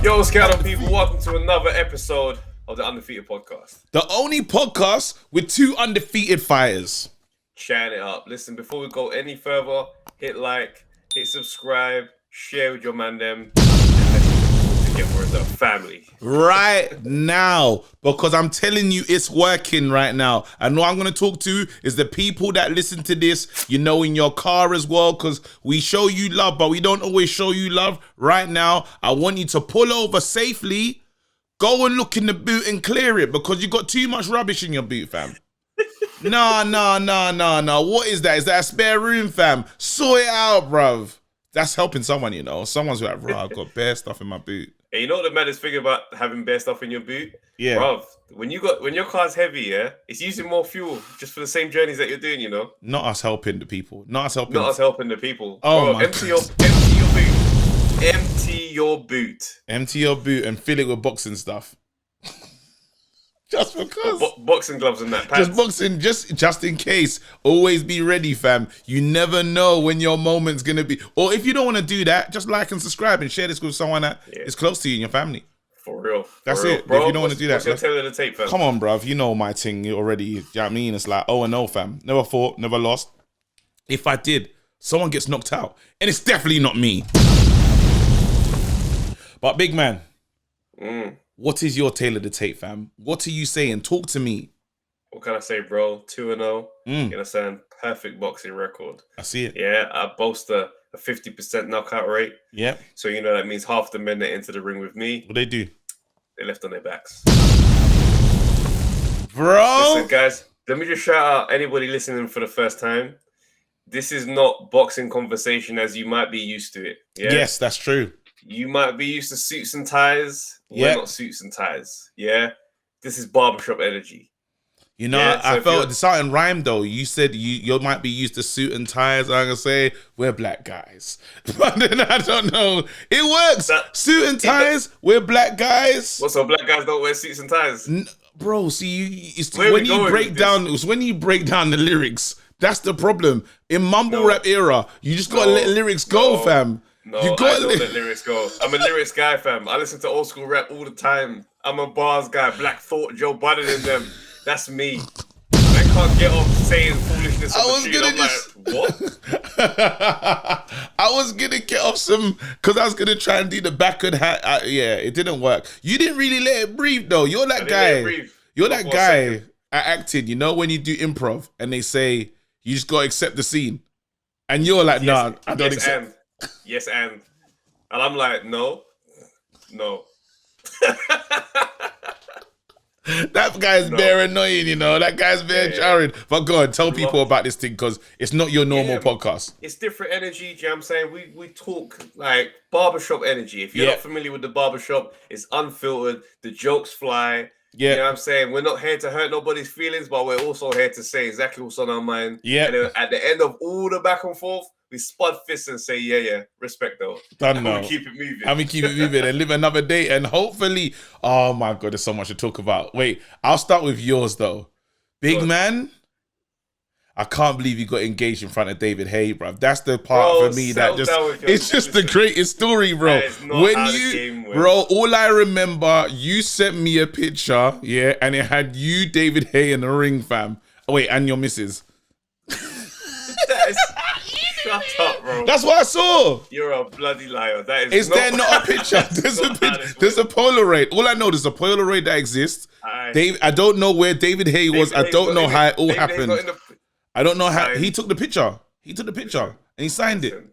Yo, Scouter people, welcome to another episode of the Undefeated podcast. The only podcast with two undefeated fighters. Chatting it up. Listen, before we go any further, hit like, hit subscribe, share with your man them, and let's together as a family. Right now, because I'm telling you, it's working right now. And what I'm going to talk to is the people that listen to this, you know, in your car as well, because we show you love, but we don't always show you love. Right now, I want you to pull over safely, go and look in the boot and clear it, because you got too much rubbish in your boot, fam. No. What is that? Is that a spare room, fam? Sort it out, bruv. That's helping someone, you know. Someone's like, bro, I've got bare stuff in my boot. Hey, you know what the maddest thing about having bare stuff in your boot? Yeah. Bruv, when your car's heavy, yeah, it's using more fuel just for the same journeys that you're doing, you know? Not us helping the people. Not us helping the people. Oh, bro, my empty your boot. Empty your boot. Empty your boot and fill it with boxing stuff. Just because. Boxing gloves and that. Pants. Just boxing, just in case. Always be ready, fam. You never know when your moment's going to be. Or if you don't want to do that, just like and subscribe and share this with someone that is close to you in your family. For real. That's it. Bro, if you don't want to do that. What's your tail of the tape, fam? Come on, bruv. You know my thing already. You know what I mean? It's like 0-0, fam. Never fought, never lost. If I did, someone gets knocked out. And it's definitely not me. But big man. What is your tail of the tape, fam? What are you saying? Talk to me. What can I say, bro? 2-0. You understand? Perfect boxing record. I see it. Yeah, I boast a 50% knockout rate. Yeah. So, you know, that means half the men that enter the ring with me. What they do? They left on their backs. Bro! Listen, guys, let me just shout out anybody listening for the first time. This is not boxing conversation as you might be used to it. Yeah? Yes, that's true. You might be used to suits and ties. Yeah. We're not suits and ties. Yeah. This is barbershop energy. You know, Yeah, I so felt something rhymed though. You said you might be used to suit and ties. I'm gonna say we're black guys, but then I don't know. It works. Suit and ties. We're black guys. What, so black guys don't wear suits and ties? Bro, see, it's when you break down. It's when you break down the lyrics. That's the problem. In mumble rap era, you just gotta let lyrics go, fam. No, you I don't let lyrics go. I'm a lyrics guy, fam. I listen to old school rap all the time. I'm a bars guy. Black Thought, Joe Budden and them. That's me. I can't get off saying foolishness on the street. I'm like, what? I was gonna get off some, because I was gonna try and do the backward hat. Yeah, it didn't work. You didn't really let it breathe though. You're that guy. You're that guy at acting. You know when you do improv and they say you just gotta accept the scene, and you're like, nah, I don't accept. Yes, and I'm like, no. That guy's very annoying, you know. That guy's very jarring. But go on, tell people about this thing, because it's not your normal podcast. It's different energy, do you know what I'm saying? We talk like barbershop energy. If you're not familiar with the barbershop, it's unfiltered. The jokes fly. Yeah. You know what I'm saying? We're not here to hurt nobody's feelings, but we're also here to say exactly what's on our mind. Yeah. And then at the end of all the back and forth, we spud fists and say, yeah, respect though. Done now. And we keep it moving. And we keep it moving and live another day. And hopefully, oh my God, there's so much to talk about. Wait, I'll start with yours though. Big man, I can't believe you got engaged in front of David Haye, bro. That's the part for me that just, it's just the greatest story, bro. Bro, all I remember, you sent me a picture, and it had you, David Haye, in the ring, fam. Oh, wait, and your missus. Shut up, bro. That's what I saw. You're a bloody liar. That is. Is there not a picture? There's a Polaroid. All I know, there's a Polaroid that exists. I don't know where David Haye was. I don't know how it all happened. I don't know how he took the picture. He took the picture and he signed it.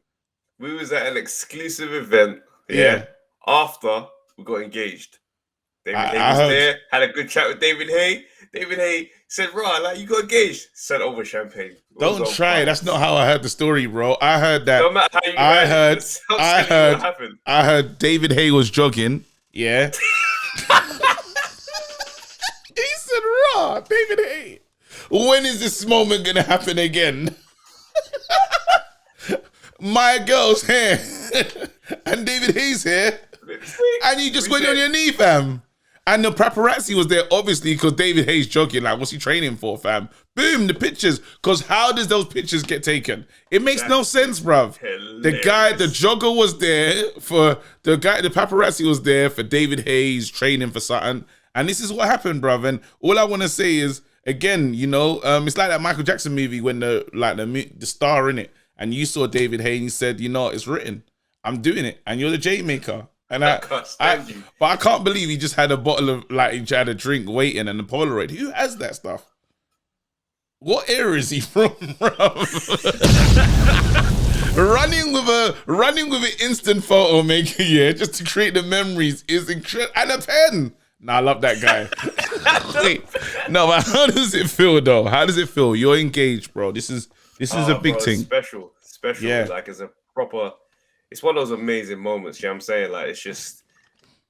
We was at an exclusive event. Yeah. After we got engaged. David Haye was there. Had a good chat with David Haye. David Haye said, "Raw, like you got engaged." Sent over champagne. Don't try. That's not how I heard the story, bro. I heard that. No matter how you I heard David Haye was jogging. Yeah. He said, "Raw, David Haye. When is this moment gonna happen again?" My girl's here and David Haye's here, and you just went on your knee, fam. And the paparazzi was there, obviously, because David Hayes jogging. Like, what's he training for, fam? Boom, the pictures. Because how does those pictures get taken? It makes no sense, bruv. The guy, the jogger was there for the paparazzi was there for David Hayes training for something. And this is what happened, bruv. And all I want to say is, again, you know, it's like that Michael Jackson movie when the star in it, and you saw David Hayes and you said, you know, it's written. I'm doing it, and you're the J maker. And I can't stand you. But I can't believe he just had a bottle of, like, he had a drink waiting and a Polaroid. Who has that stuff? What era is he from, bro? running with an instant photo maker, yeah, just to create the memories is incredible. And a pen. Nah, I love that guy. Wait, no, but how does it feel though? How does it feel? You're engaged, bro. This is a big thing. Special. Yeah. Like, it's a proper. It's one of those amazing moments. You know what I'm saying? Like, it's just,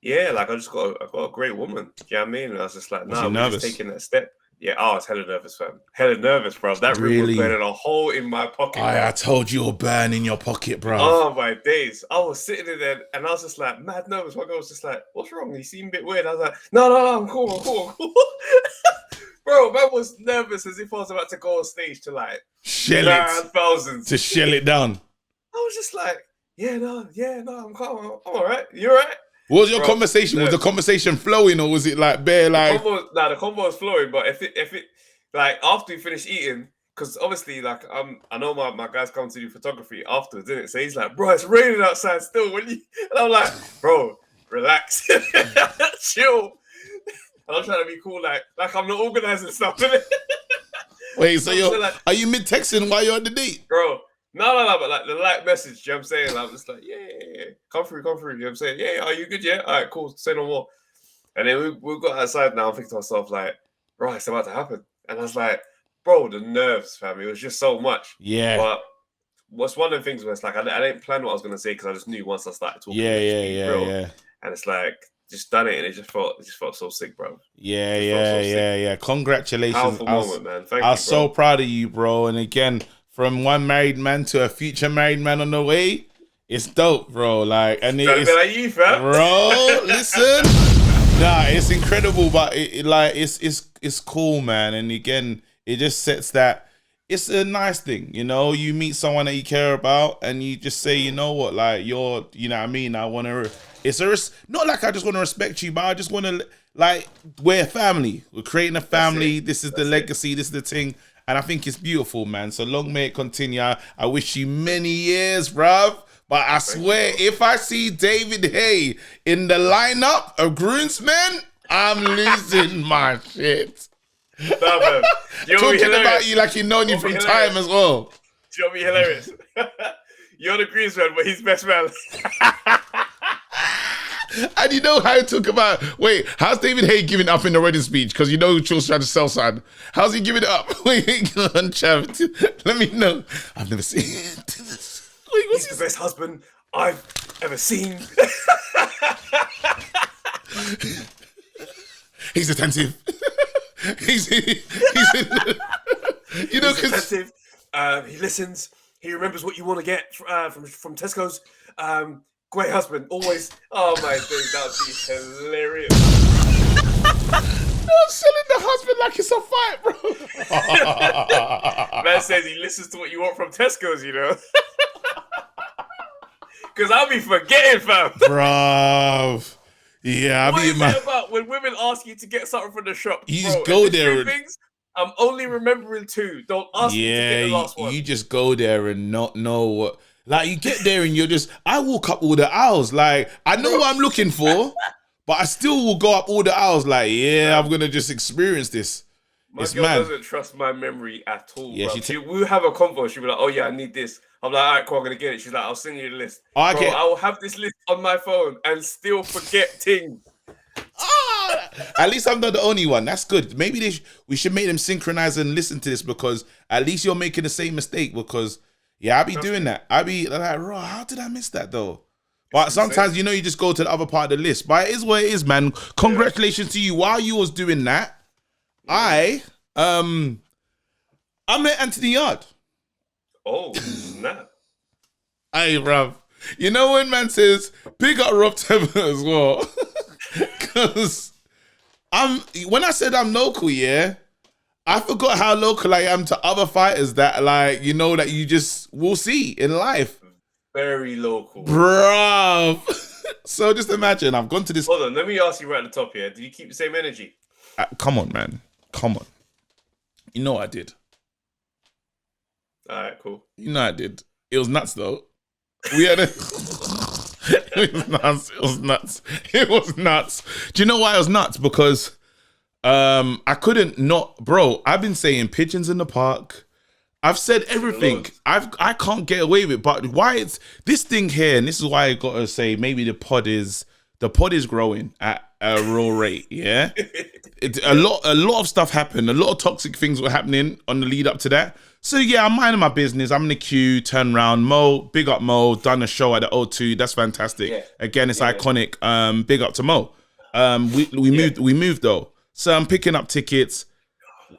yeah. Like, I got a great woman. You know what I mean? And I was just like, nah, we're just taking that step. Yeah, I was hella nervous, fam. Hella nervous, bro. That room was burning a hole in my pocket. I told you a burn in your pocket, bro. Oh, my days. I was sitting in there and I was just like, mad nervous. My girl was just like, what's wrong? He seemed a bit weird. I was like, no, I'm cool. Bro, man was nervous as if I was about to go on stage to, like, shell it. Thousands. To shell it down. I was just like, no, I'm calm. I'm all right. You all right? What was your conversation? Was the conversation flowing, or was it like bare like? The combo was flowing, but if it like after we finished eating, because obviously like I know my guys come to do photography afterwards, didn't it? So he's like, bro, it's raining outside still. And I'm like, bro, relax, chill. And I'm trying to be cool, like I'm not organizing stuff. Wait, so are you mid texting while you're on the date, bro? No, but like the light message, you know what I'm saying? I'm just like, yeah. Come through, you know what I'm saying? Yeah, are you good? Yeah, all right, cool, say no more. And then we got outside now, I'm thinking to myself, like, bro, it's about to happen. And I was like, bro, the nerves, fam, it was just so much. Yeah. But what's one of the things where it's like, I didn't plan what I was going to say because I just knew once I started talking. Yeah. And it's like, just done it, and it just felt so sick, bro. Yeah. Congratulations. Powerful moment, man. Thank you, I was so proud of you, bro. And again, from one married man to a future married man on the way, it's dope, bro. Like, and it's like you, fam. Bro, listen. Nah, it's incredible, but it's cool, man. And again, it just sets that. It's a nice thing, you know. You meet someone that you care about, and you just say, you know what, like you know what I mean. I want to. Not like I just want to respect you, but I just want to, like, we're a family. We're creating a family. This is the legacy. This is the thing. And I think it's beautiful, man. So long may it continue. I wish you many years, bruv. But I swear, if I see David Hay in the lineup of groomsmen, I'm losing my shit. Talking about you like you known you from time as well. You'll be hilarious. You're the groomsman, but he's best man. And you know how he talk about, wait, how's David Hay giving up in the wedding speech? Because you know Charles trying to sell something. How's he giving it up? Wait, go on, Chav. Let me know. I've never seen it. Wait, he's the best husband I've ever seen. He's attentive. he's you know, he's attentive. He listens. He remembers what you want to get from Tesco's. Great husband, always. Oh my days, that would be hilarious. I'm selling the husband like it's a fight, bro. Man says he listens to what you want from Tesco's, you know. Because I'll be forgetting, fam. Bruv. Yeah, what is it about when women ask you to get something from the shop? You just go there. Things, I'm only remembering two. Don't ask me to get the last one. You just go there and not know what. Like, you get there and you're just, I walk up all the aisles. Like, I know what I'm looking for, but I still will go up all the aisles. Like, yeah, I'm going to just experience this. My girl doesn't trust my memory at all. Yeah, we'll have a convo. She'll be like, oh, yeah, I need this. I'm like, all right, cool, I'm going to get it. She's like, I'll send you the list. I will have this list on my phone and still forget things. At least I'm not the only one. That's good. Maybe we should make them synchronize and listen to this, because at least you're making the same mistake, because... yeah, I be doing that. I be like, bro, how did I miss that though? But sometimes, you know, you just go to the other part of the list. But it is what it is, man. Congratulations to you. While you was doing that, I met Anthony Yard. Oh, snap. Hey, bruv. You know when man says, big up Rob Tebber as well? Because When I said I'm local, yeah, I forgot how local I am to other fighters that like, you know, that you just will see in life. Very local. Bruv. So just imagine, I've gone to this. Hold on, let me ask you right at the top here. Do you keep the same energy? Come on, man. Come on. You know I did. All right, cool. You know I did. It was nuts though. We had a... It was nuts. It was nuts. It was nuts. Do you know why it was nuts? Because I couldn't not, bro. I've been saying pigeons in the park. I've said everything. I can't get away with it. But why it's this thing here, and this is why I gotta say maybe the pod is growing at a raw rate. Yeah, a lot of stuff happened. A lot of toxic things were happening on the lead up to that. So yeah, I'm minding my business. I'm in the queue, turn around. Mo, big up Mo, done a show at the O2. That's fantastic. Yeah. Again, it's iconic. Big up to Mo. We moved though. So I'm picking up tickets.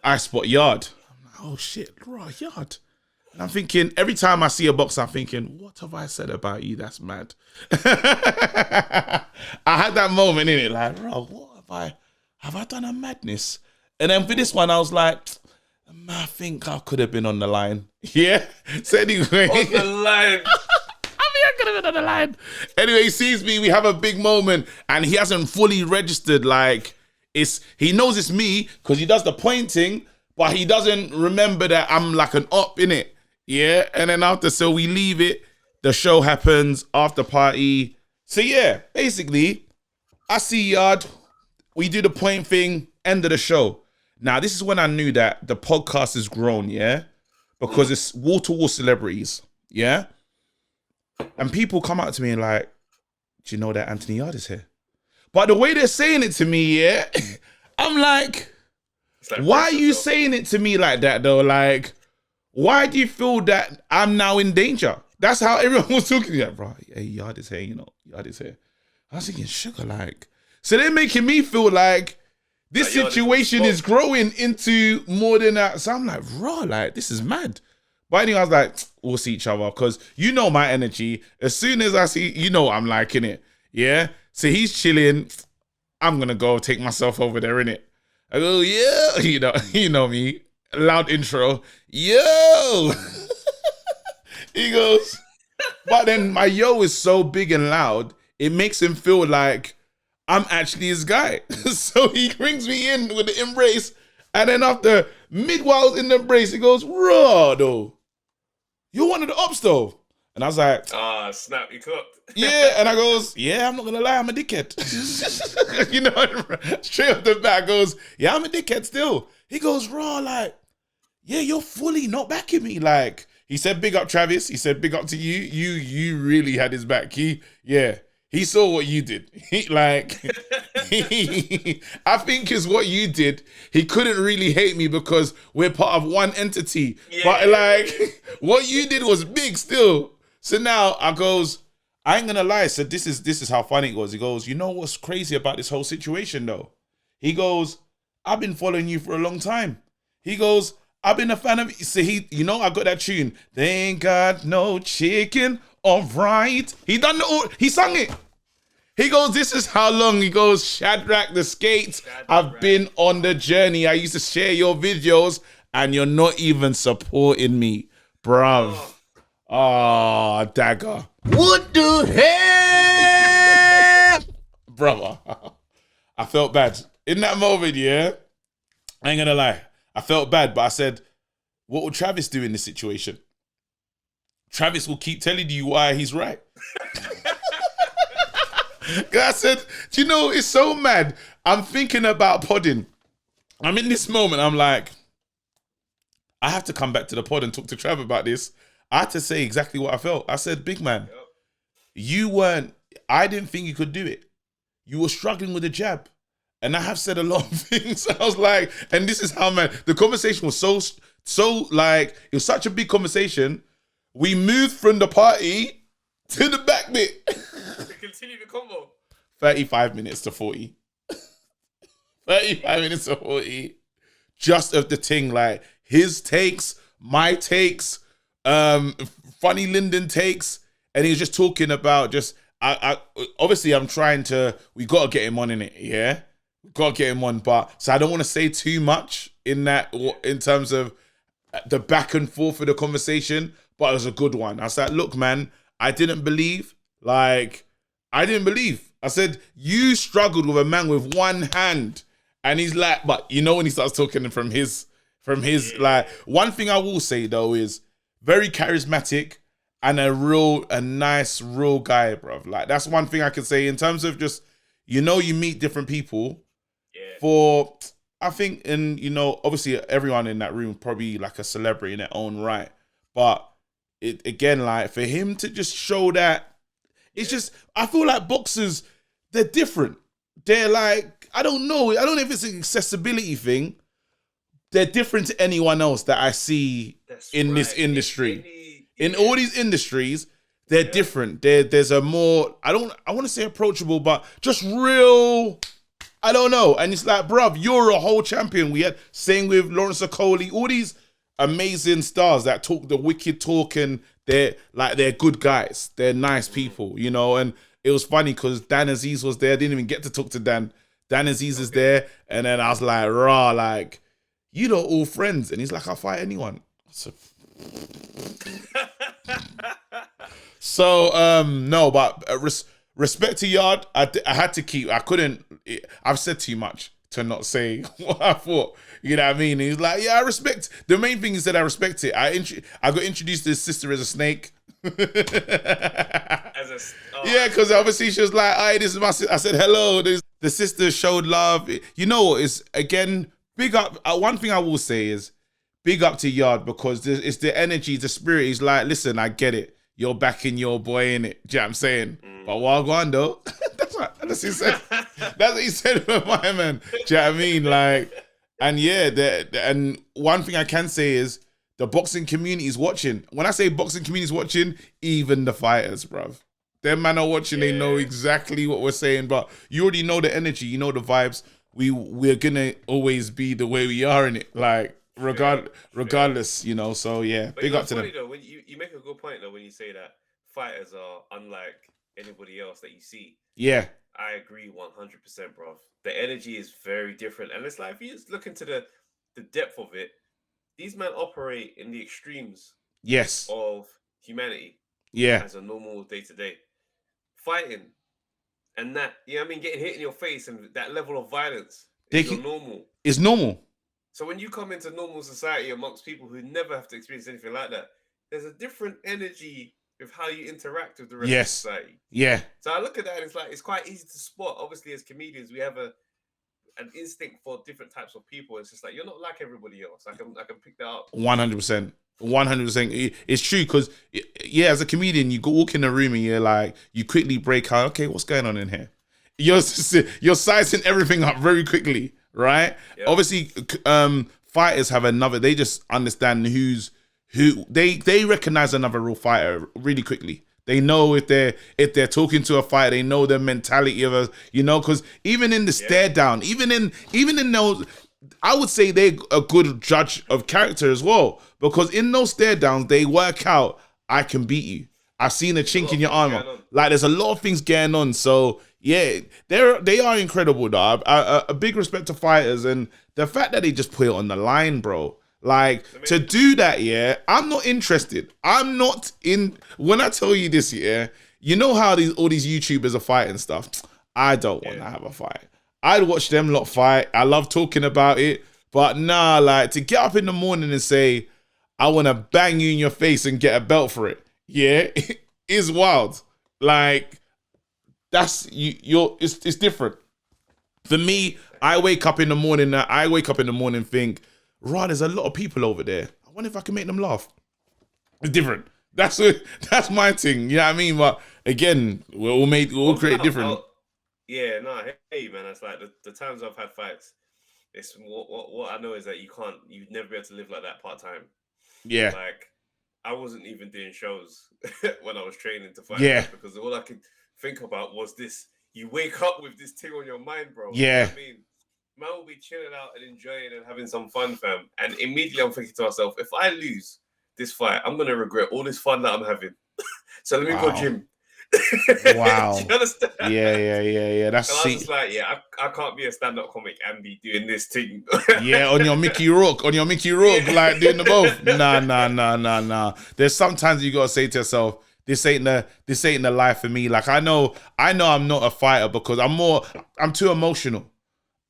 I spot Yard. I'm like, oh shit, raw Yard. And I'm thinking, every time I see a box, I'm thinking, what have I said about you? That's mad. I had that moment in it, like, bro, what have I done a madness? And then for this one, I was like, I think I could have been on the line. Yeah. So anyway. On the line. I could have been on the line. Anyway, he sees me, we have a big moment, and he hasn't fully registered, like, he knows it's me, because he does the pointing, but he doesn't remember that I'm like an op, innit? Yeah. And then after, so we leave it, the show happens, after party. So yeah, basically, I see Yard, we do the point thing, end of the show. Now, this is when I knew that the podcast has grown, yeah? Because it's wall-to-wall celebrities, yeah? And people come out to me and like, do you know that Anthony Yard is here? But the way they're saying it to me, yeah, I'm like why are you saying it to me like that, though? Like, why do you feel that I'm now in danger? That's how everyone was talking to me. Like, bro, hey, Yard is here, you know, Yard is here. I was thinking, sugar, like. So they're making me feel like this situation is growing into more than that. So I'm like, raw, like, this is mad. But anyway, I was like, we'll see each other. Because you know my energy. As soon as I see, you know I'm liking it. Yeah? So he's chilling. I'm going to go take myself over there, innit? I go, yeah. You know me. Loud intro. Yo! He goes, but then my yo is so big and loud, it makes him feel like I'm actually his guy. So he brings me in with the embrace. And then after mid-while in the embrace, he goes, raw, though. You're one of the ops, though. And I was like, snap, you cooked. Yeah. And I goes, yeah, I'm not going to lie, I'm a dickhead. You know, straight off the bat goes, yeah, I'm a dickhead still. He goes, raw, like, yeah, you're fully not backing me. Like, he said, big up, Travis. He said, big up to you. You really had his back. He saw what you did. I think is what you did. He couldn't really hate me because we're part of one entity. Yeah. But like, what you did was big still. So now I goes, I ain't gonna lie. So this is how funny it was. He goes, you know what's crazy about this whole situation though? He goes, I've been following you for a long time. He goes, I've been a fan of you. So I got that tune. They ain't got no chicken, all right. He sung it. He goes, this is how long. He goes, Shadrach the Skates. I've been on the journey. I used to share your videos and you're not even supporting me. Bruv. Oh, dagger. What the hell? Brother. I felt bad. In that moment, yeah, I ain't gonna lie. I felt bad, but I said, what will Travis do in this situation? Travis will keep telling you why he's right. I said, do you know, it's so mad. I'm thinking about podding. I'm in this moment. I'm like, I have to come back to the pod and talk to Trav about this. I had to say exactly what I felt. I said, big man, I didn't think you could do it. You were struggling with the jab. And I have said a lot of things. I was like, and this is how, man, the conversation was so like, it was such a big conversation. We moved from the party to the back bit. To continue the combo. 35 minutes to 40. 35 minutes to 40. Just of the thing, like his takes, my takes, Funny Linden takes, and he was just talking about just, I obviously I'm trying to, we got to get him on in it, yeah? Gotta get him on. But so I don't want to say too much in that, in terms of the back and forth of the conversation, but it was a good one. I was like, look, man, I didn't believe. I didn't believe. I said, you struggled with a man with one hand. And he's like, but you know when he starts talking from his like, one thing I will say though is very charismatic and a nice, real guy, bruv. Like, that's one thing I can say in terms of just, you meet different people. I think, and obviously everyone in that room probably like a celebrity in their own right. But it again, like for him to just show that, it's just, I feel like boxers, they're different. They're like, I don't know if it's an accessibility thing. They're different to anyone else that I see in this industry. In all these industries, they're different. There's a more, I want to say approachable, but just real, I don't know. And it's like, bruv, you're a whole champion. We had, same with Lawrence Okoli, all these amazing stars that talk the wicked talk, and they're good guys. They're nice people, and it was funny because Dan Aziz was there. I didn't even get to talk to Dan. Dan Aziz is there. And then I was like, rah, like, all friends. And he's like, I'll fight anyone. So no, but respect to Yard. I had to keep, I couldn't, I've said too much to not say what I thought. You know what I mean? And he's like, yeah, I respect. The main thing is that I respect it. I got introduced to his sister as a snake. Yeah, because obviously she was like, "Hey, this is my sister." I said, "Hello." The sister showed love. It's again big up. One thing I will say is big up to Yard, because it's the energy, the spirit. He's like, "Listen, I get it. You're backing your boy in it." Do you know what I'm saying? But Wagwan though, that's what he said. That's what he said for my man. Do you know what I mean? Like, and yeah, and one thing I can say is the boxing community is watching. When I say boxing community is watching, even the fighters, bruv. Them man are watching, they know exactly what we're saying, but you already know the energy, you know the vibes. We're gonna always be the way we are in it, like regardless, so yeah, but big up to them. Though, when you make a good point though when you say that fighters are unlike anybody else that you see. Yeah. I agree 100%, bro. The energy is very different. And it's like, if you just look into the depth of it, these men operate in the extremes of humanity. Yeah. As a normal day-to-day. Fighting and that, getting hit in your face and that level of violence is normal. It's normal. So when you come into normal society amongst people who never have to experience anything like that, there's a different energy with how you interact with the rest of society. Yeah. So I look at that and it's like, it's quite easy to spot. Obviously, as comedians, we have an instinct for different types of people. It's just like, you're not like everybody else. I can pick that up. 100%. 100%. It's true, because as a comedian, you walk in the room and you're like, you quickly break out. Okay, what's going on in here? You're sizing everything up very quickly, right? Yep. Obviously, fighters have another. They just understand who. They recognize another real fighter really quickly. They know if they're talking to a fighter, they know the mentality of a, because even in the stare down, even in those, I would say they're a good judge of character as well, because in those stare downs, they work out, I can beat you. I've seen a chink in your armor. Like, there's a lot of things going on. So yeah, they are incredible, though. A big respect to fighters, and the fact that they just put it on the line, bro. Like, to do that, I'm not interested. I'm not in. When I tell you this, you know how all these YouTubers are fighting stuff. I don't want to have a fight. I'd watch them lot fight. I love talking about it. But nah, like, to get up in the morning and say, I want to bang you in your face and get a belt for it, it is wild. Like, that's, it's different. For me, I wake up in the morning and think, right, there's a lot of people over there. I wonder if I can make them laugh. It's different. That's my thing. You know what I mean? But again, we'll create different. Yeah, no, hey man, it's like the times I've had fights. It's what I know is that you'd never be able to live like that part time. Yeah, like I wasn't even doing shows when I was training to fight. Because all I could think about was this. You wake up with this thing on your mind, bro. Yeah, you know what I mean, man will be chilling out and enjoying and having some fun, fam. And immediately I'm thinking to myself, if I lose this fight, I'm gonna regret all this fun that I'm having. So let me go gym. Wow. Do you understand? Yeah. That's And I was see. just like, yeah, I can't be a stand-up comic and be doing this thing. Yeah, on your Mickey Rourke, like doing the both. Nah. There's sometimes you gotta say to yourself, this ain't the life for me. Like I know I'm not a fighter because I'm too emotional.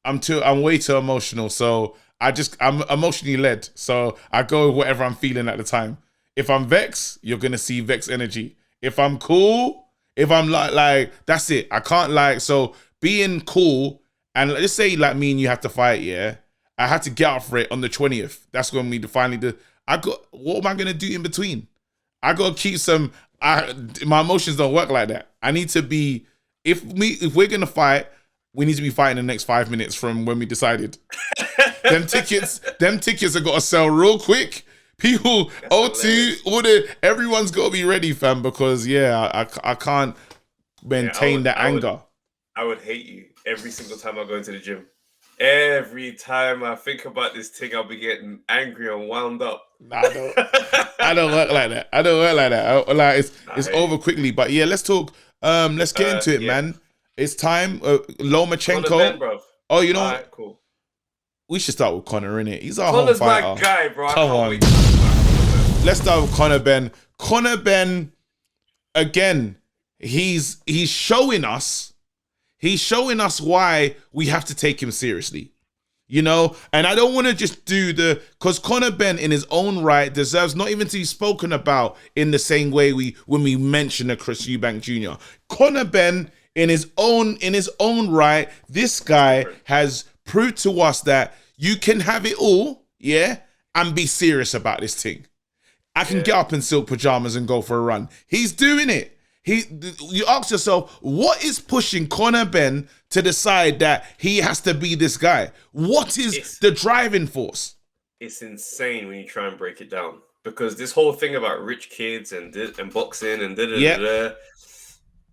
I'm way too emotional. So I'm emotionally led. So I go with whatever I'm feeling at the time. If I'm vexed, you're gonna see vex energy. If I'm cool, if I'm like that's it. I can't so being cool and let's say like me and you have to fight, yeah. I had to get up for it on the 20th. That's when we finally did. What am I gonna do in between? I gotta keep my emotions don't work like that. I need to be if we're gonna fight, we need to be fighting the next 5 minutes from when we decided. them tickets have got to sell real quick. People, O2, everyone's got to be ready, fam, because I can't maintain that anger. I would hate you every single time I go into the gym. Every time I think about this thing, I'll be getting angry and wound up. Nah, I don't work like that. It's over quickly. But yeah, let's talk. Let's get into it, man. It's time. Lomachenko. Ben, oh, you know, right, cool. We should start with Conor, innit? He's our Conor's home fighter. my guy, bro. Come on. Let's start with Conor Ben. Conor Ben, again, he's showing us. He's showing us why we have to take him seriously. You know? And I don't want to just because Conor Ben in his own right deserves not even to be spoken about in the same way when we mention a Chris Eubank Jr. Conor Ben in his own right, this guy has proved to us that you can have it all, yeah, and be serious about this thing. I can get up in silk pajamas and go for a run. He's doing it. You ask yourself, what is pushing Conor Ben to decide that he has to be this guy? What is the driving force? It's insane when you try and break it down, because this whole thing about rich kids and boxing and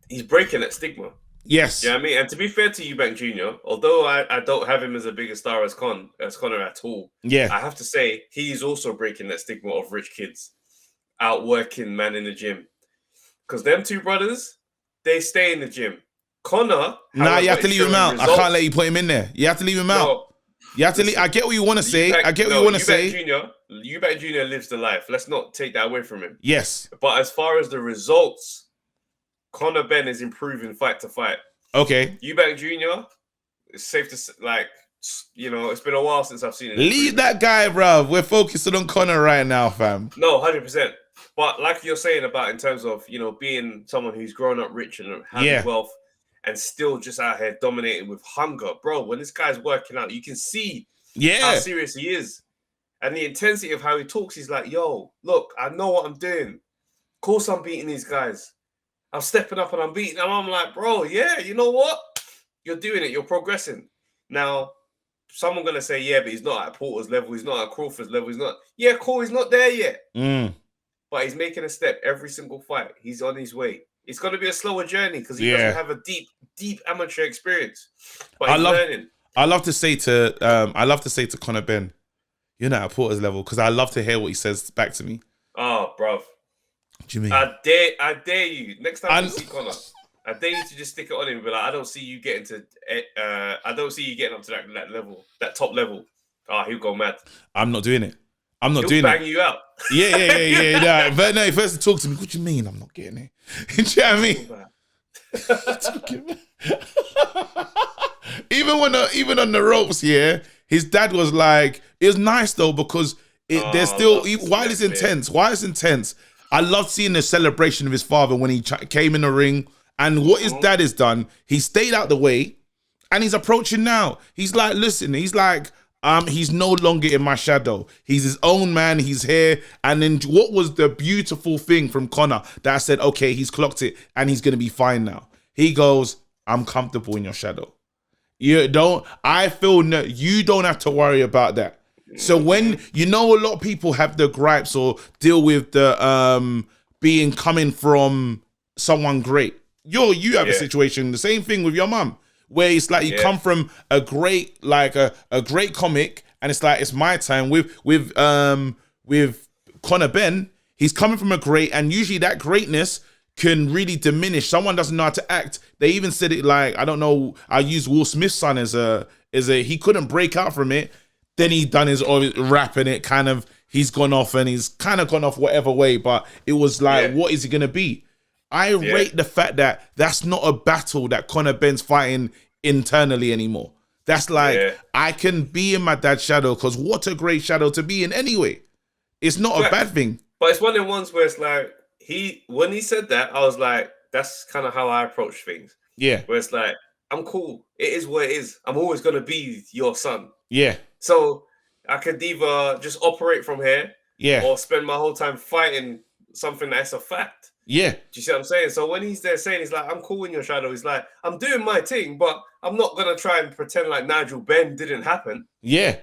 he's breaking that stigma. Yes. You know what I mean? And to be fair to Eubank Jr., although I don't have him as a bigger star as Conor at all, I have to say he's also breaking that stigma of rich kids outworking man in the gym. Because them two brothers, they stay in the gym. Conor, you have to leave him out. I can't let you put him in there. You have to leave him out. You have to leave. I get what you want to say. Eubank Jr. lives the life. Let's not take that away from him. Yes. But as far as the results, Conor Ben is improving fight to fight. Okay. Eubank Jr., it's safe to it's been a while since I've seen it. Leave that guy, bro. We're focusing on Conor right now, fam. No, 100%. But like you're saying about in terms of, being someone who's grown up rich and having wealth and still just out here dominating with hunger. Bro, when this guy's working out, you can see how serious he is. And the intensity of how he talks, he's like, yo, look, I know what I'm doing. Of course I'm beating these guys. I'm stepping up and I'm beating them. I'm like, bro, yeah, you know what? You're doing it. You're progressing. Now, someone going to say, yeah, but he's not at Porter's level. He's not at Crawford's level. He's not. Yeah, cool. He's not there yet. But he's making a step every single fight. He's on his way. It's going to be a slower journey because he doesn't have a deep amateur experience. But he's learning. I love to say to Conor Ben, you're not at Porter's level, because I love to hear what he says back to me. Oh, bruv. What do you mean? I dare you. Next time you see Conor, I dare you to just stick it on him and be like, I don't see you getting up to that level, that top level. He'll go mad. I'm not doing it. He'll bang you out. Yeah. But no, first talk to me. What do you mean I'm not getting it? You know what I mean? even on the ropes, his dad was like, it was nice though, because there's still, while it's intense, I love seeing the celebration of his father when he came in the ring, and what his dad has done. He stayed out the way, and he's approaching now. He's like, listen, he's no longer in my shadow. He's his own man. He's here. And then what was the beautiful thing from Conor that I said, okay, he's clocked it and he's going to be fine now. He goes, I'm comfortable in your shadow. I feel no, you don't have to worry about that. So when, a lot of people have the gripes or deal with the coming from someone great. You have a situation, the same thing with your mum, where it's like you come from a great comic, and it's like it's my time with Conor Ben. He's coming from a great, and usually that greatness can really diminish. Someone doesn't know how to act. They even said it like, I don't know, I use Will Smith's son as a he couldn't break out from it. Then he done his rap and it kind of, he's gone off and he's kind of gone off whatever way, but it was like, what is he going to be? I rate the fact that that's not a battle that Conor Ben's fighting internally anymore. That's like, I can be in my dad's shadow, because what a great shadow to be in anyway. It's not a bad thing. But it's one of the ones where it's like, when he said that, I was like, that's kind of how I approach things. Yeah. Where it's like, I'm cool. It is what it is. I'm always going to be your son. Yeah. So I could either just operate from here, or spend my whole time fighting something that's a fact. Yeah. Do you see what I'm saying? So when he's there saying, he's like, I'm cool in your shadow. He's like, I'm doing my thing, but I'm not going to try and pretend like Nigel Benn didn't happen. Yeah. Do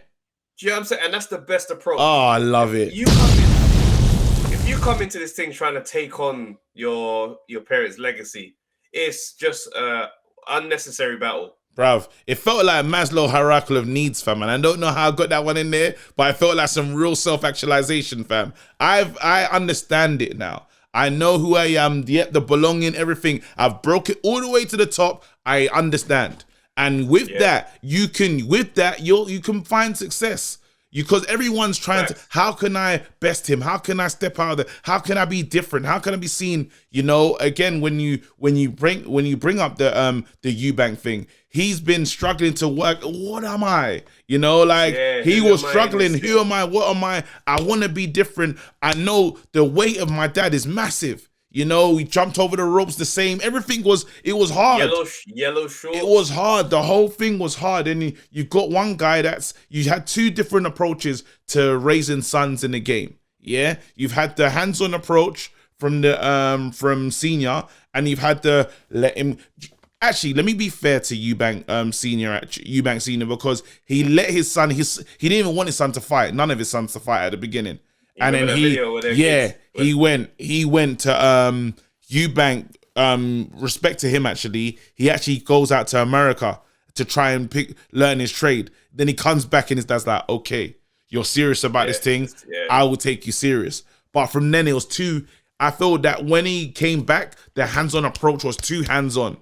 you know what I'm saying? And that's the best approach. Oh, I love it. If you come into this thing trying to take on your parents' legacy, it's just an unnecessary battle. Bruv, it felt like Maslow hierarchy of needs, fam, and I don't know how I got that one in there, but I felt like some real self-actualization, fam. I understand it now. I know who I am, the belonging, everything. I've broke it all the way to the top. I understand. And with that, you can find success. Because everyone's trying to, how can I best him? How can I step out of it? How can I be different? How can I be seen? You know, again, when you bring up the Eubank thing, he's been struggling to work. What am I? You know, like he was struggling. Who am I? What am I? I want to be different. I know the weight of my dad is massive. You know, we jumped over the ropes the same. Everything was hard. Yellow shorts. It was hard. The whole thing was hard. And you got one guy you had two different approaches to raising sons in the game. Yeah. You've had the hands-on approach from Senior, and you've had to let him. Actually, let me be fair to Eubank Senior, because he let his son, he didn't even want his son to fight. None of his sons to fight at the beginning. And then he went to Eubank, respect to him actually. He actually goes out to America to try and learn his trade. Then he comes back and his dad's like, okay, you're serious about this thing. I will take you serious. But from then it was I feel that when he came back, the hands-on approach was too hands-on.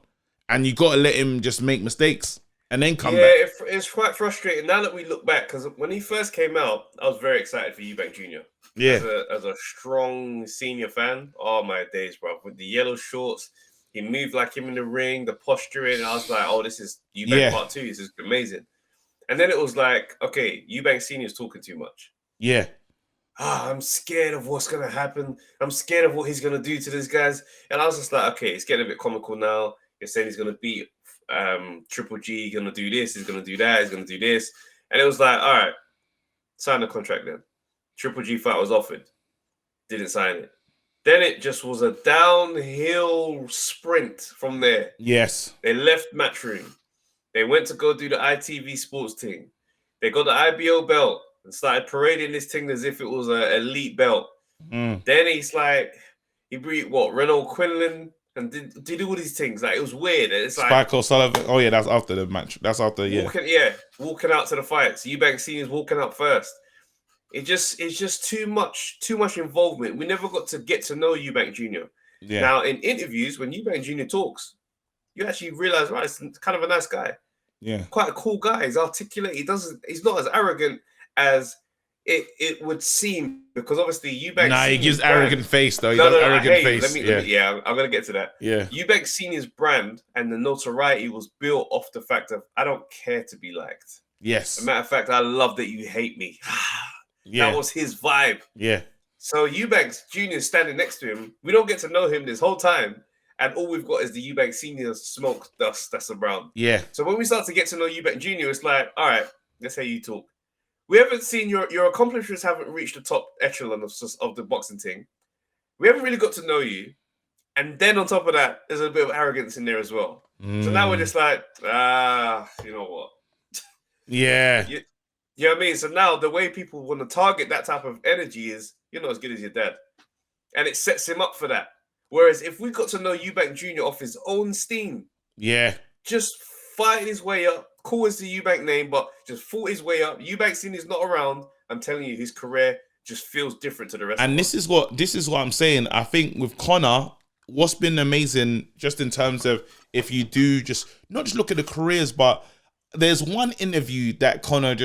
And you got to let him just make mistakes and then come back. Yeah, it's quite frustrating now that we look back, because when he first came out, I was very excited for Eubank Jr. Yeah. As a strong Senior fan. Oh, my days, bro. With the yellow shorts, he moved like him in the ring, the posturing. I was like, oh, this is Eubank Part 2. This is amazing. And then it was like, okay, Eubank Senior's talking too much. Yeah. I'm scared of what's going to happen. I'm scared of what he's going to do to these guys. And I was just like, okay, it's getting a bit comical now. You're saying he's going to beat Triple G, he's going to do this, he's going to do that, he's going to do this. And it was like, all right, sign the contract then. Triple G fight was offered. Didn't sign it. Then it just was a downhill sprint from there. Yes. They left Matchroom. They went to go do the ITV Sports thing. They got the IBO belt and started parading this thing as if it was an elite belt. Then he's like, he beat Renault Quinlan and did all these things. Like, it was weird. It's like Spike O'Sullivan. Oh yeah, that's after the match. That's after walking out to the fight. So Eubank Senior's walking out first. It's just too much involvement. We never got to know Eubank Jr. Yeah. Now in interviews, when Eubank Jr. talks, you actually realize, right, he's kind of a nice guy. Yeah, quite a cool guy. He's articulate. He's not as arrogant as it would seem, because obviously Eubank. Nah, he gives arrogant face though. He does arrogant face. I'm gonna get to that. Yeah, Eubank Senior's brand and the notoriety was built off the fact of, I don't care to be liked. Yes. As a matter of fact, I love that you hate me. That was his vibe. Yeah. So Eubank Jr. standing next to him. We don't get to know him this whole time. And all we've got is the Eubank Senior smoke dust that's around. Yeah. So when we start to get to know Eubank Jr., it's like, all right, let's hear you talk. We haven't seen your accomplishments haven't reached the top echelon of the boxing thing. We haven't really got to know you. And then on top of that, there's a bit of arrogance in there as well. So now we're just like, you know what? Yeah. You know what I mean? So now the way people want to target that type of energy is, you're not as good as your dad. And it sets him up for that. Whereas if we got to know Eubank Jr. off his own steam, just fighting his way up, cool as the Eubank name, but just fought his way up. Eubank Senior's not around. I'm telling you, his career just feels different to the rest. And this is what I'm saying. I think with Conor, what's been amazing, just in terms of if you do just not just look at the careers, but there's one interview that Conor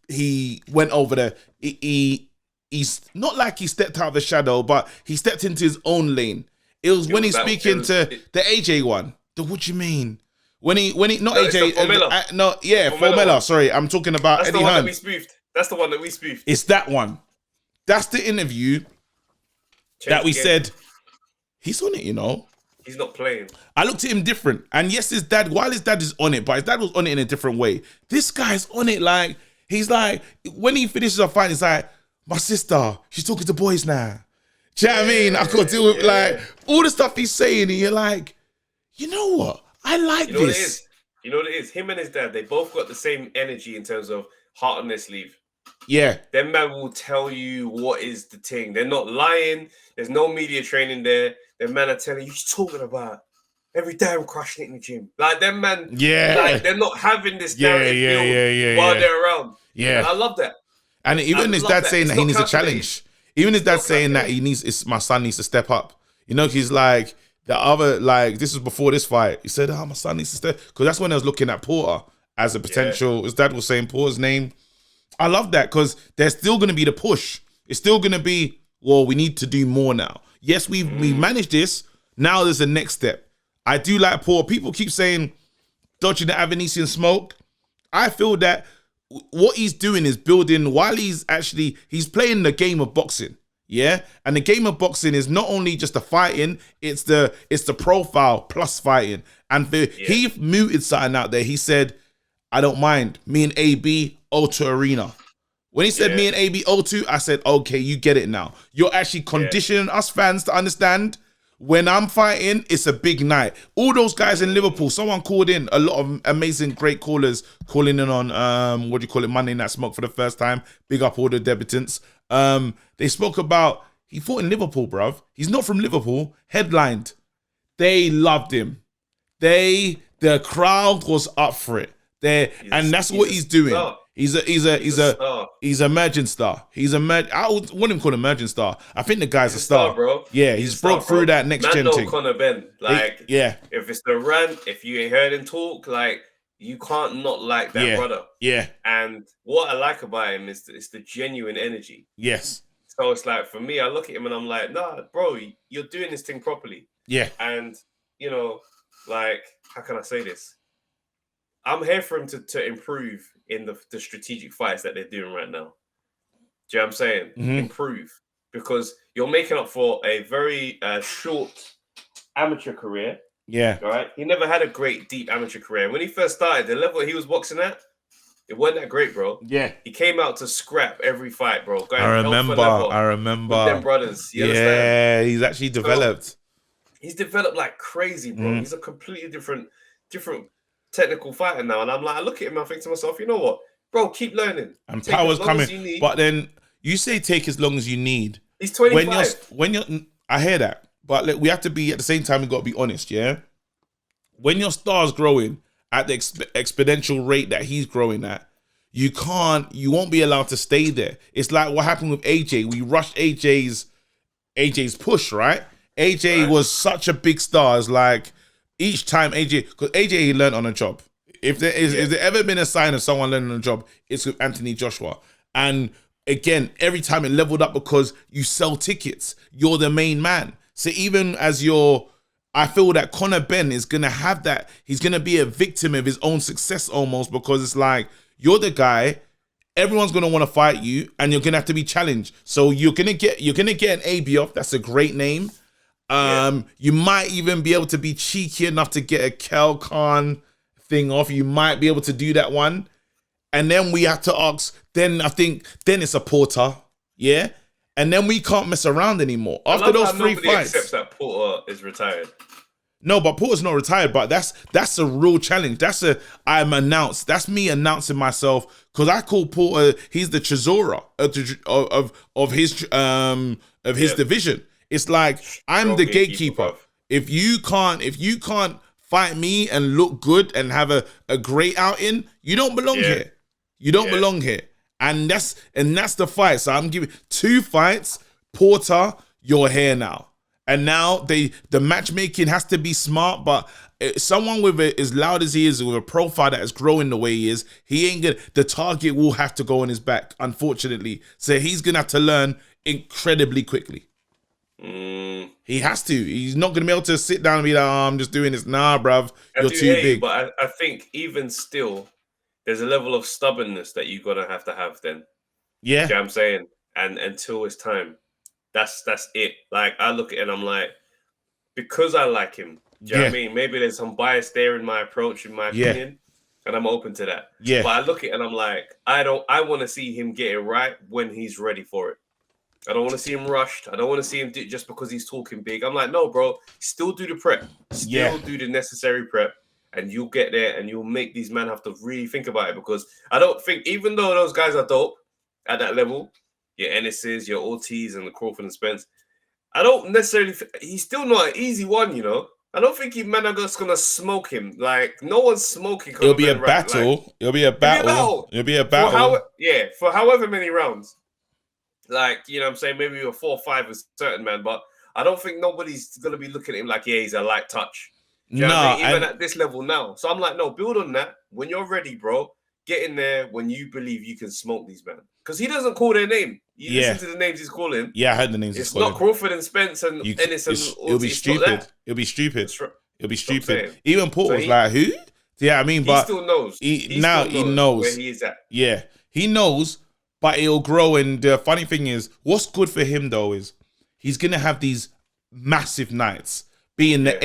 he went over there. He's not like he stepped out of the shadow, but he stepped into his own lane. It was when he's speaking to the AJ one. What you mean? When he not AJ, Formella. Sorry, I'm talking about That's Eddie the one Hearn. that we spoofed. That's the one that we spoofed. It's that one. That's the interview that we said he's on it. You know, he's not playing. I looked at him different, and yes, his dad. While his dad is on it, but his dad was on it in a different way. This guy's on it like he's like when he finishes a fight, he's like, my sister, she's talking to boys now. Do you know what I mean? I could deal with like all the stuff he's saying, and you're like, you know what? I like this. You know what it is? Him and his dad, they both got the same energy in terms of heart on their sleeve. Yeah. Them man will tell you what is the thing. They're not lying. There's no media training there. Them man are telling you, he's talking about every day I'm crushing it in the gym. Like them man, like they're not having this narrative while they're around. Yeah. And I love that. And even his dad saying that he needs a challenge. Even his dad saying that my son needs to step up. You know, he's like, the other, like, this was before this fight. He said, my son needs to step. Because that's when I was looking at Porter as a potential. His dad was saying Porter's name. I love that because there's still going to be the push. It's still going to be, well, we need to do more now. Yes, we managed this. Now there's the next step. I do like Porter. People keep saying, dodging the Avenisian smoke. I feel that what he's doing is building while he's playing the game of boxing. Yeah, and the game of boxing is not only just the fighting; it's the profile plus fighting. And he muted something out there. He said, "I don't mind me and AB O2 Arena." When he said me and AB O2, I said, "Okay, you get it now. You're actually conditioning us fans to understand when I'm fighting, it's a big night." All those guys in Liverpool, someone called in, a lot of amazing, great callers calling in on Monday Night Smoke for the first time. Big up all the debutants. They spoke about he fought in Liverpool, bruv. He's not from Liverpool. Headlined. They loved him. The crowd was up for it. That's what he's doing. Star. He's a emerging star. I wouldn't even call him emerging star. I think the guy's a star, bro. Yeah, he's broke through that next gen thing. Conor Ben, like, if it's the rant, if you ain't heard him talk, like, you can't not like that brother. Yeah. And what I like about him is it's the genuine energy. Yes. So it's like, for me, I look at him and I'm like, nah, bro, you're doing this thing properly. Yeah. And, you know, like, how can I say this? I'm here for him to improve in the strategic fights that they're doing right now. Do you know what I'm saying? Mm-hmm. Improve. Because you're making up for a very short amateur career. Yeah. All right. He never had a great, deep amateur career. When he first started, the level he was boxing at, it wasn't that great, bro. Yeah. He came out to scrap every fight, bro. I remember. With them brothers. You understand? He's actually developed. So, he's developed like crazy, bro. He's a completely different technical fighter now. And I'm like, I look at him and I think to myself, you know what? Bro, keep learning. And power's coming. But then you say take as long as you need. He's 25. I hear that. But we have to be, at the same time, we've got to be honest, yeah? When your star's growing at the exponential rate that he's growing at, you won't be allowed to stay there. It's like what happened with AJ. We rushed AJ's push, right? AJ was such a big star. It's like each time because AJ he learned on a job. If there ever been a sign of someone learning on a job, it's with Anthony Joshua. And again, every time it leveled up because you sell tickets. You're the main man. So even as I feel that Conor Ben is going to have that. He's going to be a victim of his own success almost, because it's like, you're the guy, everyone's going to want to fight you, and you're going to have to be challenged. So you're going to get an AB off. That's a great name. You might even be able to be cheeky enough to get a Kel Khan thing off. You might be able to do that one. And then we have to ask, then it's a Porter. Yeah. And then we can't mess around anymore. After those 3 fights. Nobody accepts that Porter is retired. No, but Porter's not retired, but that's a real challenge. That's me announcing myself, because I call Porter, he's the Chisora of his division. It's like, I'm the gatekeeper. If you can't fight me and look good and have a great outing, you don't belong here. You don't belong here. And that's the fight. So I'm giving 2 fights. Porter, you're here now. And now the matchmaking has to be smart, but someone with as loud as he is, with a profile that is growing the way he is, he ain't gonna. The target will have to go on his back, unfortunately. So he's gonna have to learn incredibly quickly. He has to. He's not gonna be able to sit down and be like, "Oh, I'm just doing this." Nah, bruv, you're too big. But I think even still, there's a level of stubbornness that you're gonna have to have. Then, yeah, you know what I'm saying, and until it's time. That's it. Like, I look at it and I'm like, because I like him, do you know what I mean? Maybe there's some bias there in my approach, in my opinion, and I'm open to that. Yeah. But I look at it and I'm like, I want to see him get it right when he's ready for it. I don't want to see him rushed. I don't want to see him do it just because he's talking big. I'm like, no, bro, still do the prep. Still do the necessary prep. And you'll get there and you'll make these men have to really think about it, because I don't think, even though those guys are dope at that level, your Ennis's, your Ortiz, and the Crawford and Spence, I don't necessarily. He's still not an easy one, you know. I don't think men are just gonna smoke him. Like, no one's smoking. It'll be a battle. Like, it'll be a battle. It'll be a battle. For however many rounds. Like, you know what I'm saying? Maybe a 4 or 5 with certain man, but I don't think nobody's gonna be looking at him like, yeah, he's a light touch. You know what I mean? Even at this level now. So I'm like, no, build on that. When you're ready, bro, get in there when you believe you can smoke these men. Because he doesn't call their name. You listen to the names he's calling. Yeah, I heard the names he's calling. It's not Crawford and Spence and Ennis and it'll be stupid. It'll be stupid. It'll be stupid. Even Paul was like, who? Yeah, I mean, but he still knows. He knows where he is at. Yeah, he knows, but it'll grow. And the funny thing is, what's good for him though is he's gonna have these massive nights, being the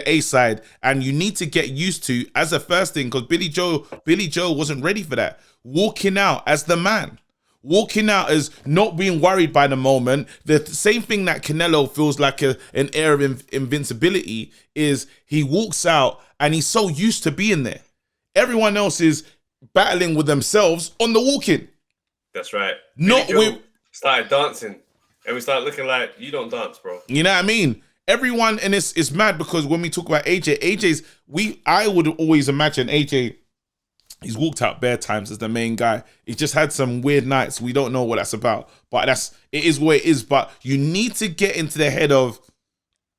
A side, and you need to get used to as a first thing, because Billy Joe wasn't ready for that. Walking out as the man. Walking out as not being worried by the moment. The same thing that Canelo feels like an air of invincibility is he walks out and he's so used to being there. Everyone else is battling with themselves on the walk-in. That's right. Not with started dancing and we started looking like, you don't dance, bro. You know what I mean? Everyone, and it's mad because when we talk about AJ, I would always imagine AJ, he's walked out bare times as the main guy. He's just had some weird nights. We don't know what that's about, but it is what it is. But you need to get into the head of,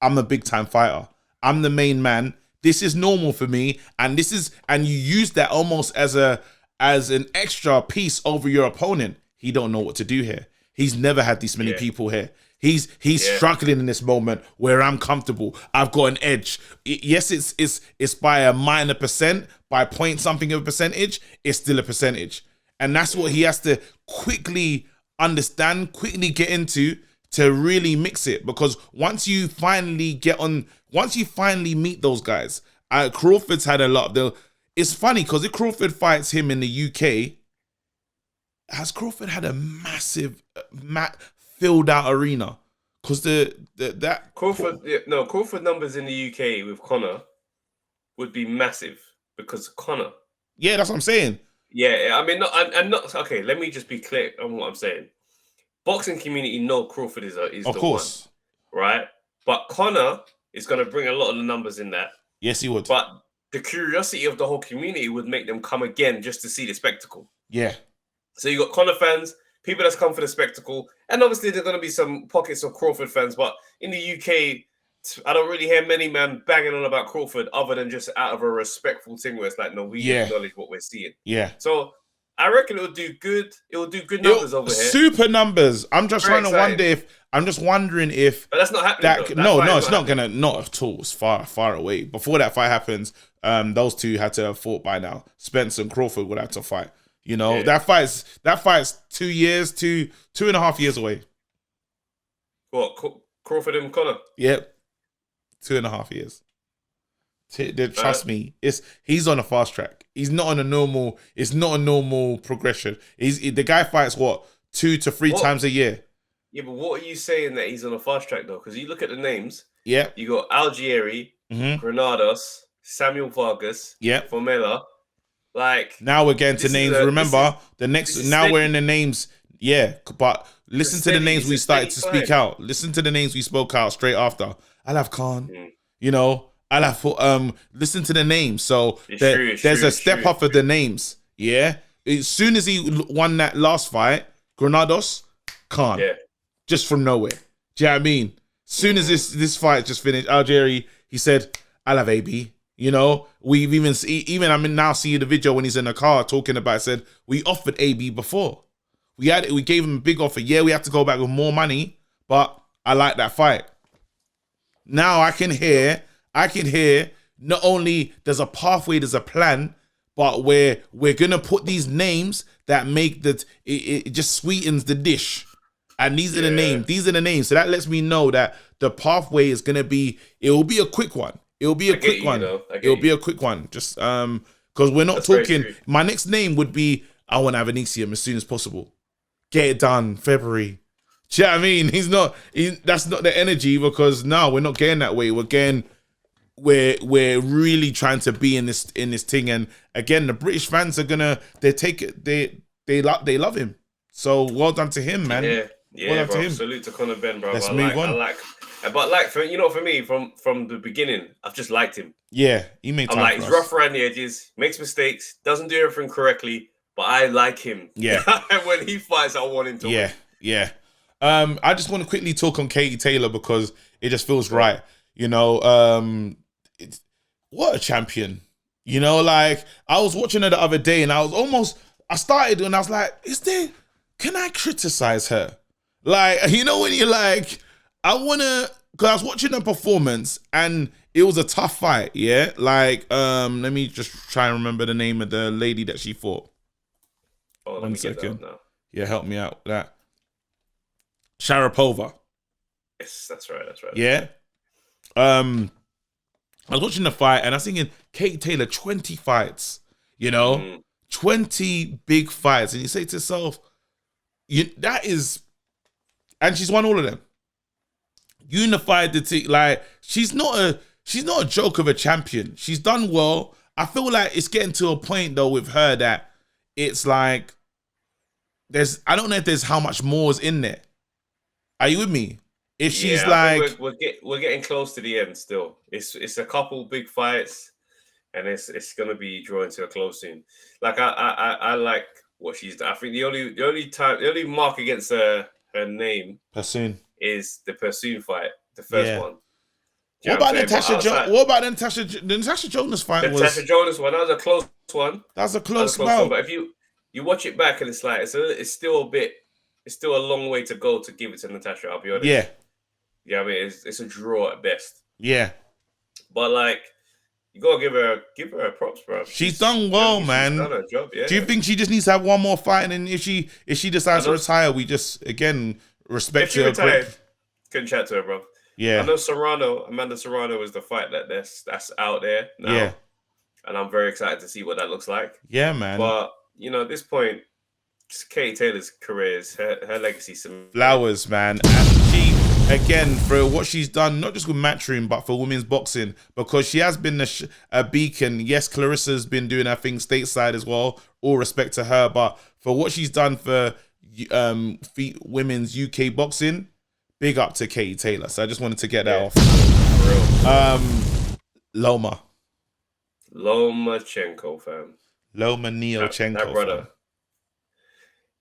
I'm a big time fighter. I'm the main man. This is normal for me, and you use that almost as an extra piece over your opponent. He don't know what to do here. He's never had this many people here. He's struggling in this moment where I'm comfortable. I've got an edge. Yes, it's by a minor percent, by point something of a percentage. It's still a percentage, and that's what he has to quickly understand, quickly get into to really mix it. Because once you finally meet those guys, Crawford's had a lot. It's funny because if Crawford fights him in the UK, has Crawford had a massive filled out arena? Because Crawford numbers in the UK with Conor would be massive because Conor. Yeah, that's what I'm saying. Yeah, I mean, not okay. Let me just be clear on what I'm saying. Boxing community know Crawford is of the course one, right? But Conor is going to bring a lot of the numbers in that. Yes, he would. But the curiosity of the whole community would make them come again just to see the spectacle. Yeah. So you got Conor fans, people that's come for the spectacle, and obviously there's going to be some pockets of Crawford fans. But in the UK, I don't really hear many men banging on about Crawford other than just out of a respectful thing where it's like, no, we acknowledge what we're seeing. Yeah. So I reckon it will do good. It will do good numbers over here. Super numbers. I'm just trying to wonder wondering if. But that's not happening. It's not gonna. Not at all. It's far away. Before that fight happens, those two had to have fought by now. Spence and Crawford would have to fight. You know, that fight's 2 years, 2.5 years away. What, Crawford and Conor? Yep, 2.5 years. Trust me, he's on a fast track. He's not on a normal. It's not a normal progression. The guy fights 2 to 3 times a year. Yeah, but what are you saying that he's on a fast track though? Because you look at the names. Yeah, you got Algieri, Granados, Samuel Vargas, Formella. Like, now we're getting to names. Remember we're in the names. Yeah, but listen to the names we started to speak out. Listen to the names we spoke out straight after. I'll have Khan. You know, I'll have listen to the names. So there's a step up of the names. Yeah, as soon as he won that last fight, Granados, Khan, just from nowhere. Do you know what I mean? Soon as this fight just finished, Algieri, he said, "I'll have AB." You know, we've even I'm now seeing the video when he's in the car talking about. Said we offered AB before. We gave him a big offer. Yeah, we have to go back with more money, but I like that fight. Now I can hear. Not only there's a pathway, there's a plan, but we're gonna put these names that make it just sweetens the dish. And these are the names. These are the names. So that lets me know that the pathway is gonna be. It will be a quick one. It'll be a quick one. It'll be a quick one. Just because we're not talking. My next name would be I want to have Anixium as soon as possible. Get it done February. Do you know what I mean? That's not the energy because no, we're not getting that way. We're really trying to be in this thing. And again, the British fans are they love him. So well done to him, man. Yeah, well done to him. Salute to Conor Benn, bro. Let's move on. But for me, from the beginning, I've just liked him. Yeah, he made time. He's rough around the edges, makes mistakes, doesn't do everything correctly, but I like him. Yeah. When he fights, I want him to win. Yeah. I just want to quickly talk on Katie Taylor because it just feels right. You know, what a champion. You know, like I was watching her the other day and I started and I was like, can I criticize her? Like, you know, when you're like, because I was watching her performance and it was a tough fight, yeah? Like, let me just try and remember the name of the lady that she fought. Oh, 1 second. Yeah, help me out with that. Sharapova. Yes, that's right. Yeah? I was watching the fight and I was thinking, Katie Taylor, 20 fights, you know? 20 big fights. And you say to yourself, and she's won all of them. Unified the team. Like, she's not a joke of a champion. She's done well. I feel like it's getting to a point though with her that it's like I don't know if there's how much more is in there. Are you with me? If she's we're getting close to the end still. It's a couple big fights and it's gonna be drawing to a close soon. Like I like what she's done. I think the only mark against her name Persoon is the Persoon fight, the first one. What about the Natasha Jonas fight? Natasha Jonas one, that was a close one. That's a close one. But if you watch it back and it's like it's still a long way to go to give it to Natasha, I'll be honest. Yeah, I mean it's a draw at best. Yeah. But like you gotta give her a props, bro. She's done well, man. She's done her job, yeah. Do you think she just needs to have one more fight, and if she decides to retire, we just again respect her? If she retired, couldn't chat to her, bro. Yeah. I know Amanda Serrano is the fight that's out there now. Yeah. And I'm very excited to see what that looks like. Yeah, man. But you know, at this point, Katie Taylor's career is her legacy. Flowers, man, and she. Again, for what she's done, not just with Matchroom, but for women's boxing, because she has been a beacon. Yes, Clarissa's been doing her thing stateside as well. All respect to her. But for what she's done for women's UK boxing, big up to Katie Taylor. So I just wanted to get that off. Lomachenko, fam. Lomachenko. That brother. Fam.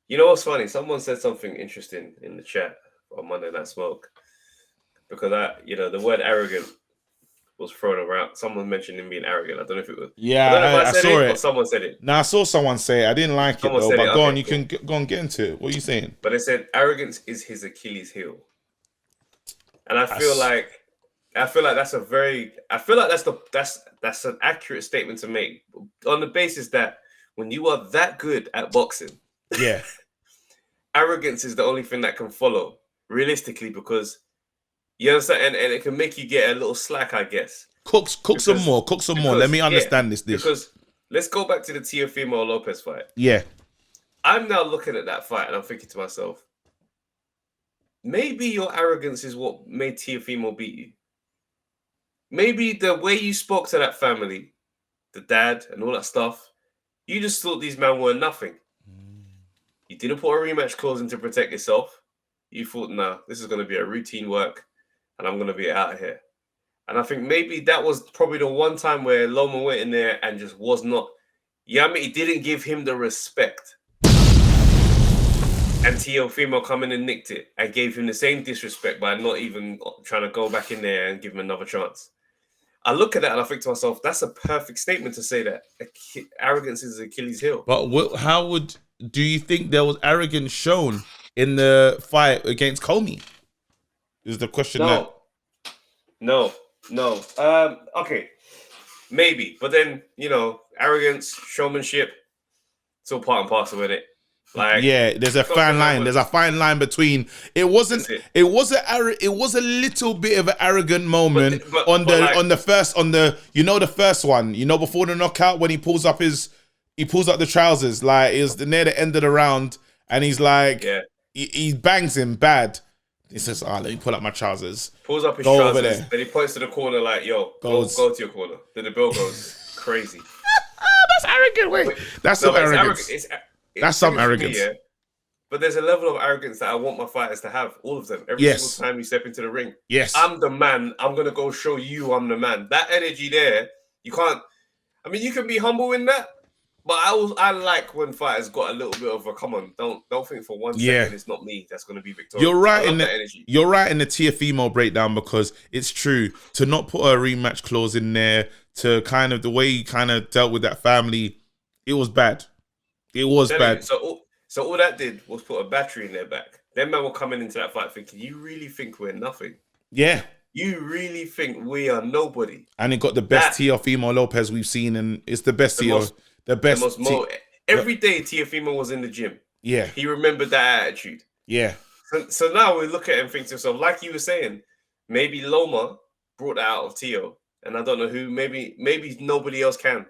You know what's funny? Someone said something interesting in the chat on Monday Night Smoke, because the word arrogant was thrown around. Someone mentioned him being arrogant. I don't know if it was. Yeah, I saw it. Or someone said it. No, I saw someone say it. I didn't like it though. But go on, you can go and get into it. What are you saying? But they said arrogance is his Achilles heel, and I feel like that's an accurate statement to make on the basis that when you are that good at boxing, yeah, arrogance is the only thing that can follow. Realistically, because you understand, and it can make you get a little slack, I guess. Cook some more. Let me understand this. Because let's go back to the Teofimo Lopez fight. Yeah. I'm now looking at that fight and I'm thinking to myself, maybe your arrogance is what made Teofimo beat you. Maybe the way you spoke to that family, the dad and all that stuff, you just thought these men were nothing. You didn't put a rematch clause in to protect yourself. You thought, nah, this is going to be a routine work and I'm going to be out of here. And I think maybe that was probably the one time where Loma went in there and just was not, he didn't give him the respect. and Teofimo come in and nicked it and gave him the same disrespect by not even trying to go back in there and give him another chance. I look at that and I think to myself, that's a perfect statement to say that arrogance is Achilles' heel. But do you think there was arrogance shown in the fight against Comey? Is the question. No. Okay, maybe, but then arrogance, showmanship, it's all part and parcel with it. Like, yeah, there's a fine line. There's a fine line between. It was a little bit of an arrogant moment on the first one. Before the knockout when he pulls up the trousers, like it was near the end of the round, and he's like, he bangs him bad. He says, let me pull up my trousers. Pulls up his trousers. Over there. Then he points to the corner like, yo, go to your corner. Then the bill goes crazy. That's arrogant. Wait, that's some arrogance. That's some arrogance. Me, but there's a level of arrogance that I want my fighters to have. All of them. Every single time you step into the ring. Yes. I'm the man. I'm going to go show you I'm the man. That energy there, you can't... I mean, you can be humble in that, but I like when fighters got a little bit of a, come on, don't think for 1 second it's not me that's going to be victorious. You're right in the energy. You're right in the Teofimo breakdown, because it's true to not put a rematch clause in there, to kind of the way he kind of dealt with that family. It was bad. It was bad. So all that did was put a battery in their back. Them men were coming into that fight thinking, you really think we're nothing? Yeah. You really think we are nobody? And it got the best Teofimo Lopez we've seen, and it's the best every day Teofimo was in the gym. Yeah. He remembered that attitude. Yeah. So now we look at it and think to ourselves, like you were saying, maybe Loma brought that out of Teo, and I don't know who, maybe nobody else can.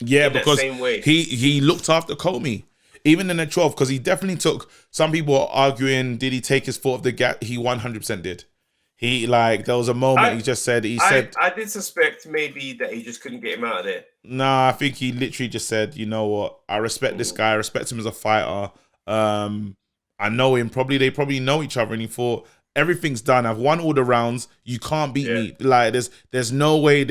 Yeah, because he looked after Comey, even in the 12th, because he definitely took. Some people are arguing, did he take his foot off the gas? He 100% did. There was a moment I did suspect maybe that he just couldn't get him out of there. Nah, I think he literally just said, you know what, I respect this guy, I respect him as a fighter. I know him. They probably know each other, and he thought, everything's done. I've won all the rounds. You can't beat me. Like there's no way.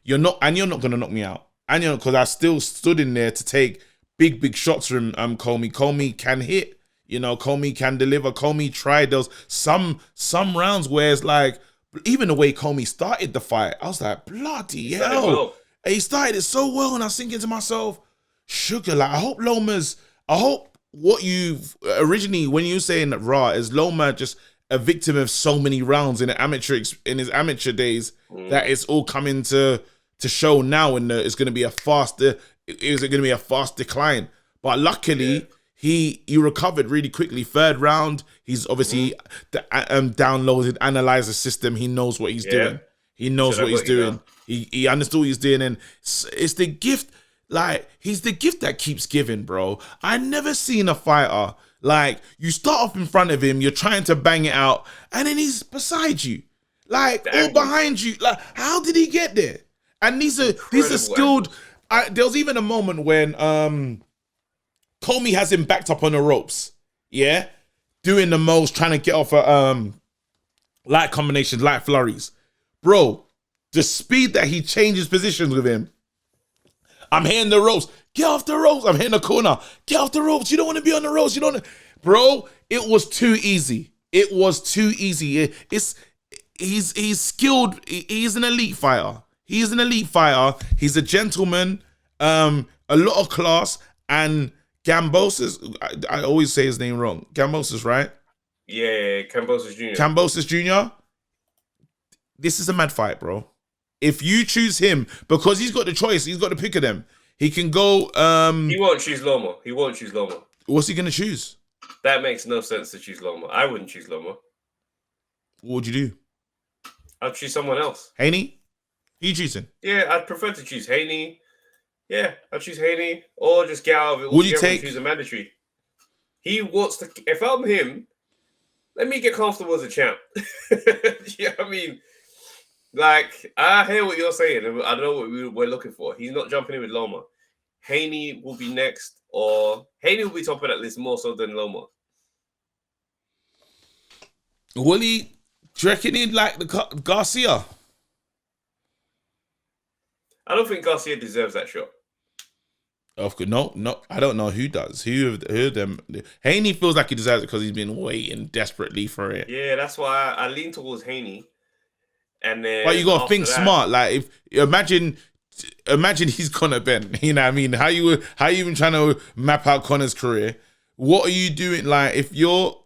You're not gonna knock me out. And because I still stood in there to take big shots from Comey. Comey can hit. Comey can deliver. Comey tried those some rounds where it's like, even the way Comey started the fight, I was like, bloody hell. He started it so well, and I was thinking to myself, sugar, like I hope what you've originally, when you were saying that is Loma just a victim of so many rounds in his amateur days, that it's all coming to show now, and it's going to be a fast decline. But luckily, he recovered really quickly. Third round, he's obviously downloaded, analyzed the system. He knows what he's doing. He knows what he's doing. He understood what he's doing, and it's the gift. Like, he's the gift that keeps giving, bro. I never seen a fighter like, you start off in front of him, you're trying to bang it out, and then he's beside you, like all behind you. Like, how did he get there? And these are skilled. There was even a moment when Comey has him backed up on the ropes, doing the most, trying to get off light combinations, light flurries. Bro, the speed that he changes positions with him. I'm hitting the ropes. Get off the ropes. I'm hitting the corner. Get off the ropes. You don't want to be on the ropes. Bro, it was too easy. It was too easy. He's skilled. He's an elite fighter. He's an elite fighter. He's a gentleman. A lot of class. And Gambosis, I always say his name wrong. Gambosis, right? Yeah, Cambosis Jr. Cambosis Jr. This is a mad fight, bro. If you choose him, because he's got the choice, he's got the pick of them. He can go. He won't choose Loma. He won't choose Loma. What's he gonna choose? That makes no sense to choose Loma. I wouldn't choose Loma. What would you do? I'd choose someone else. Haney? Who you choosing? Yeah, I'd prefer to choose Haney. Yeah, I'd choose Haney, or just get out of it. Would you take? Choose a mandatory. He wants to. If I'm him, let me get comfortable as a champ. Yeah, I mean. Like, I hear what you're saying, and I know what we're looking for. He's not jumping in with Loma. Haney will be next, or Haney will be top of that list more so than Loma. Will he? Do you reckon he'd like the Garcia? I don't think Garcia deserves that shot. Of course, no, I don't know who does. Who of them? Haney feels like he deserves it because he's been waiting desperately for it. Yeah, that's why I lean towards Haney. And then But you gotta think that, smart. Like if imagine he's Conor Ben. You know what I mean? How you even trying to map out Conor's career? What are you doing? Like if you're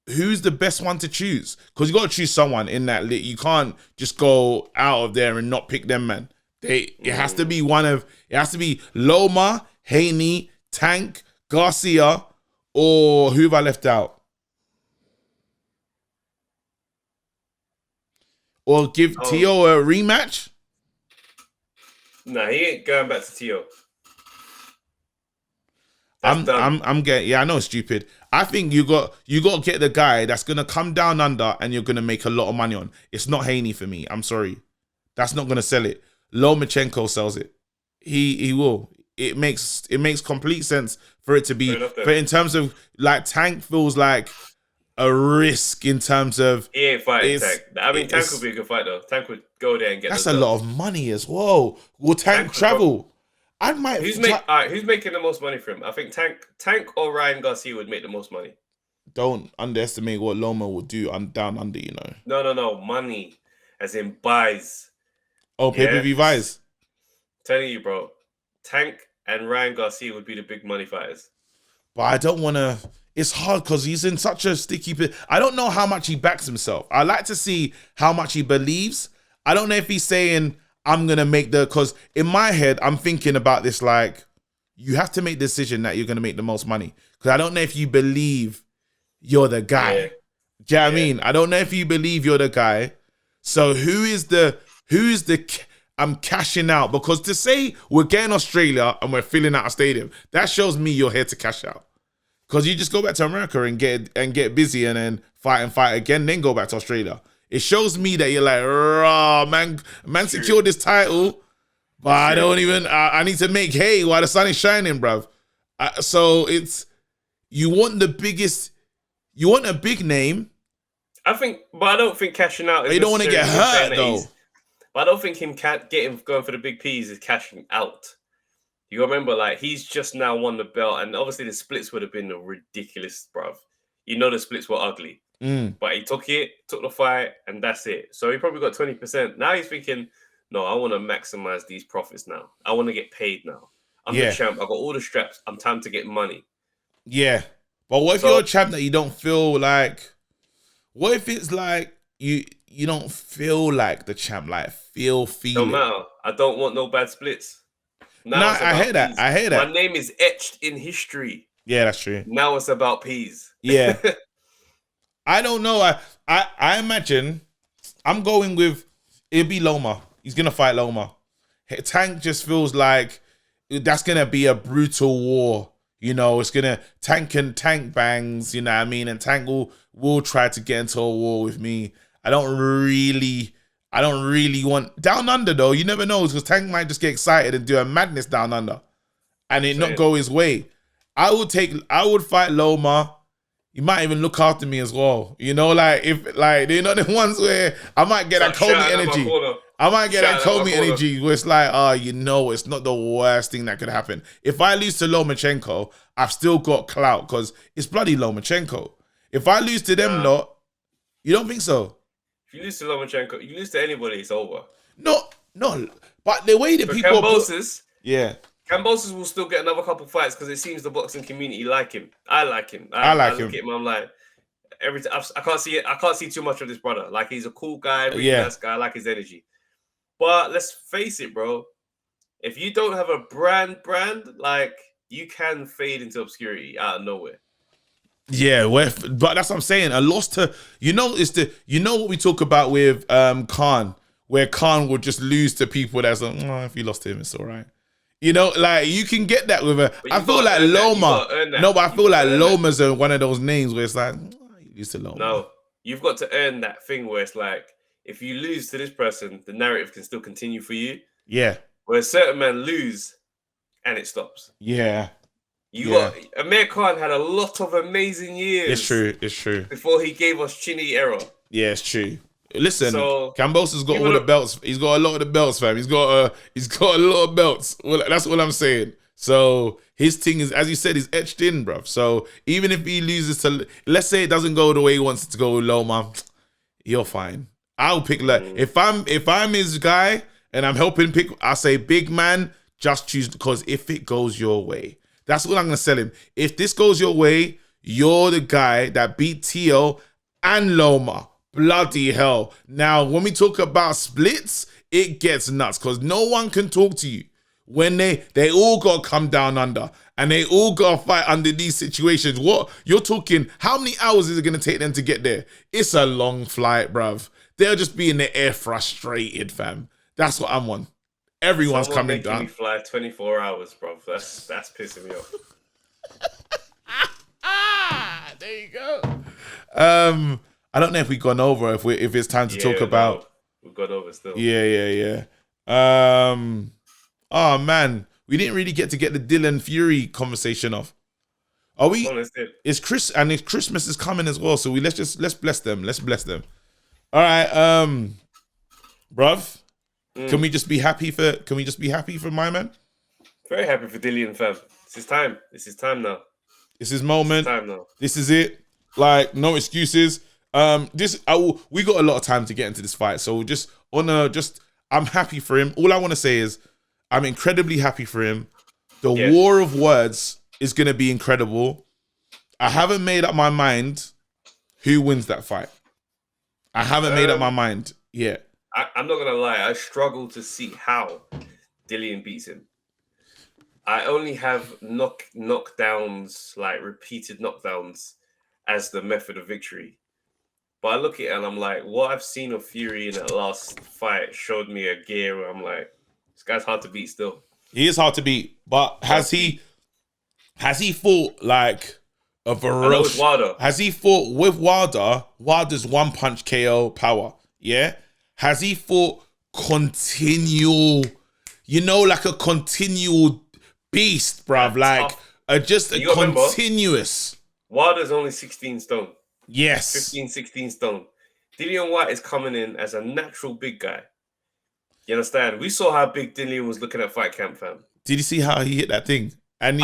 who's the best one to choose? Because you got to choose someone in that lit. You can't just go out of there and not pick them, man. It has to be it has to be Loma, Haney, Tank, Garcia, or who have I left out? Or give Tio a rematch? No, he ain't going back to Tio. I'm getting. Yeah, I know it's stupid. I think you got to get the guy that's gonna come down under and you're gonna make a lot of money on. It's not Haney for me. I'm sorry, that's not gonna sell it. Lomachenko sells it. He will. It makes complete sense for it to be. But in terms of like Tank feels like a risk in terms of he ain't fighting Tank. I mean, Tank would be a good fight though. Tank would go there and get. That's a lot of money as well. Will Tank travel? I might. Who's making the most money for him? I think Tank or Ryan Garcia would make the most money. Don't underestimate what Loma will do. I'm down under, you know. No, money, as in buys. Oh, pay-per-view buys. Telling you, bro, Tank and Ryan Garcia would be the big money fighters. But I don't want to. It's hard because he's in such a sticky. I don't know how much he backs himself. I like to see how much he believes. I don't know if he's saying, I'm going to make because in my head, I'm thinking about this like, you have to make the decision that you're going to make the most money. Because I don't know if you believe you're the guy. Yeah. Do you know what I mean? I don't know if you believe you're the guy. So who is the I'm cashing out? Because to say we're getting Australia and we're filling out a stadium, that shows me you're here to cash out. Because you just go back to America and get busy and then fight again, then go back to Australia. It shows me that you're like, raw, man secured this title, but I don't even, I need to make hay while the sun is shining, bruv. So it's, you want a big name. I think, but I don't think cashing out is. You don't want to get hurt, though. But I don't think getting going for the big P's is cashing out. You gotta remember, like, he's just now won the belt, and obviously the splits would have been ridiculous, bruv. You know the splits were ugly. But he took the fight, and that's it. So he probably got 20%. Now he's thinking, no, I want to maximize these profits now. I want to get paid now. I'm the champ. I got all the straps. I'm time to get money. Yeah. But what if you're a champ that you don't feel like... What if it's like you don't feel like the champ, like feel Don't matter. I don't want no bad splits. Now I hear that. I hear that. My name is etched in history. Yeah, that's true. Now it's about peas. Yeah. I don't know. I imagine I'm going with it'll be Loma. He's gonna fight Loma. Tank just feels like that's gonna be a brutal war. You know, it's gonna tank bangs, you know what I mean? And Tank will try to get into a war with me. I don't really want down under though. You never know, because Tank might just get excited and do a madness down under and it not go his way. I would fight Loma. He might even look after me as well. You know, like if like they're not the ones where I might get that Kobe energy. I might get that Kobe energy where it's like, you know, it's not the worst thing that could happen. If I lose to Lomachenko, I've still got clout because it's bloody Lomachenko. If I lose to them lot, you don't think so? If you lose to Lomachenko, you lose to anybody, it's over. No. But the way that people Kambosos will still get another couple fights because it seems the boxing community like him. I like him. I like him. Look at him, I'm like, every time I can't see it. I can't see too much of this brother. Like, he's a cool guy, really nice guy. I like his energy. But let's face it, bro. If you don't have a brand, like, you can fade into obscurity out of nowhere. Yeah, but that's what I'm saying. A loss to what we talk about with Khan, where Khan would just lose to people that's like, if you lost to him, it's all right. You know, like you can get that with a. I feel like Loma. No, but I feel like Loma's one of those names where it's like, you lose to Loma. No, you've got to earn that thing where it's like, if you lose to this person, the narrative can still continue for you. Yeah. Where certain men lose, and it stops. Yeah. Amir Khan had a lot of amazing years. It's true. Before he gave us Chinny era. Yeah, it's true. Listen, Kambosos got all the belts. He's got a lot of the belts, fam. He's got a lot of belts. Well, that's what I'm saying. So his thing is, as you said, is etched in, bruv. So even if he loses to, let's say it doesn't go the way he wants it to go, Loma, you're fine. I'll pick if I'm his guy and I'm helping pick, I say big man, just choose, because if it goes your way, that's what I'm gonna sell him. If this goes your way, you're the guy that beat Tio and Loma. Bloody hell. Now, when we talk about splits, it gets nuts because no one can talk to you. When they all gotta come down under and they all gotta fight under these situations. What you're talking, how many hours is it gonna take them to get there? It's a long flight, bruv. They'll just be in the air frustrated, fam. That's what I'm on. Everyone's coming down. Me fly 24 hours, bruv. That's pissing me off. There you go. I don't know if we've gone over, if it's time to talk about. No, we've gone over still. Yeah. Oh man, we didn't really get the Dylan Fury conversation off. Are we? It's Christmas is coming as well, so let's bless them. Let's bless them. All right, bruv. Can we just be happy for my man? Very happy for Dillian, fam. This is time now. It's his moment. Time now. This is it. Like, no excuses. We got a lot of time to get into this fight, so I'm happy for him. All I want to say is I'm incredibly happy for him. The war of words is going to be incredible. I haven't made up my mind who wins that fight. I haven't made up my mind yet. I'm not going to lie. I struggle to see how Dillian beats him. I only have knockdowns, like repeated knockdowns, as the method of victory. But I look at it and I'm like, what I've seen of Fury in that last fight showed me a gear where I'm like, this guy's hard to beat still. He is hard to beat, but has he fought like a ferocious? Has he fought with Wilder? Wilder's one punch KO power, yeah. Has he fought continual? Like a continual beast, bruv. Like just a continuous. Wilder's only 16 stone. Yes. 15, 16 stone. Dillian White is coming in as a natural big guy. You understand? We saw how big Dillian was looking at fight camp, fam. Did you see how he hit that thing? And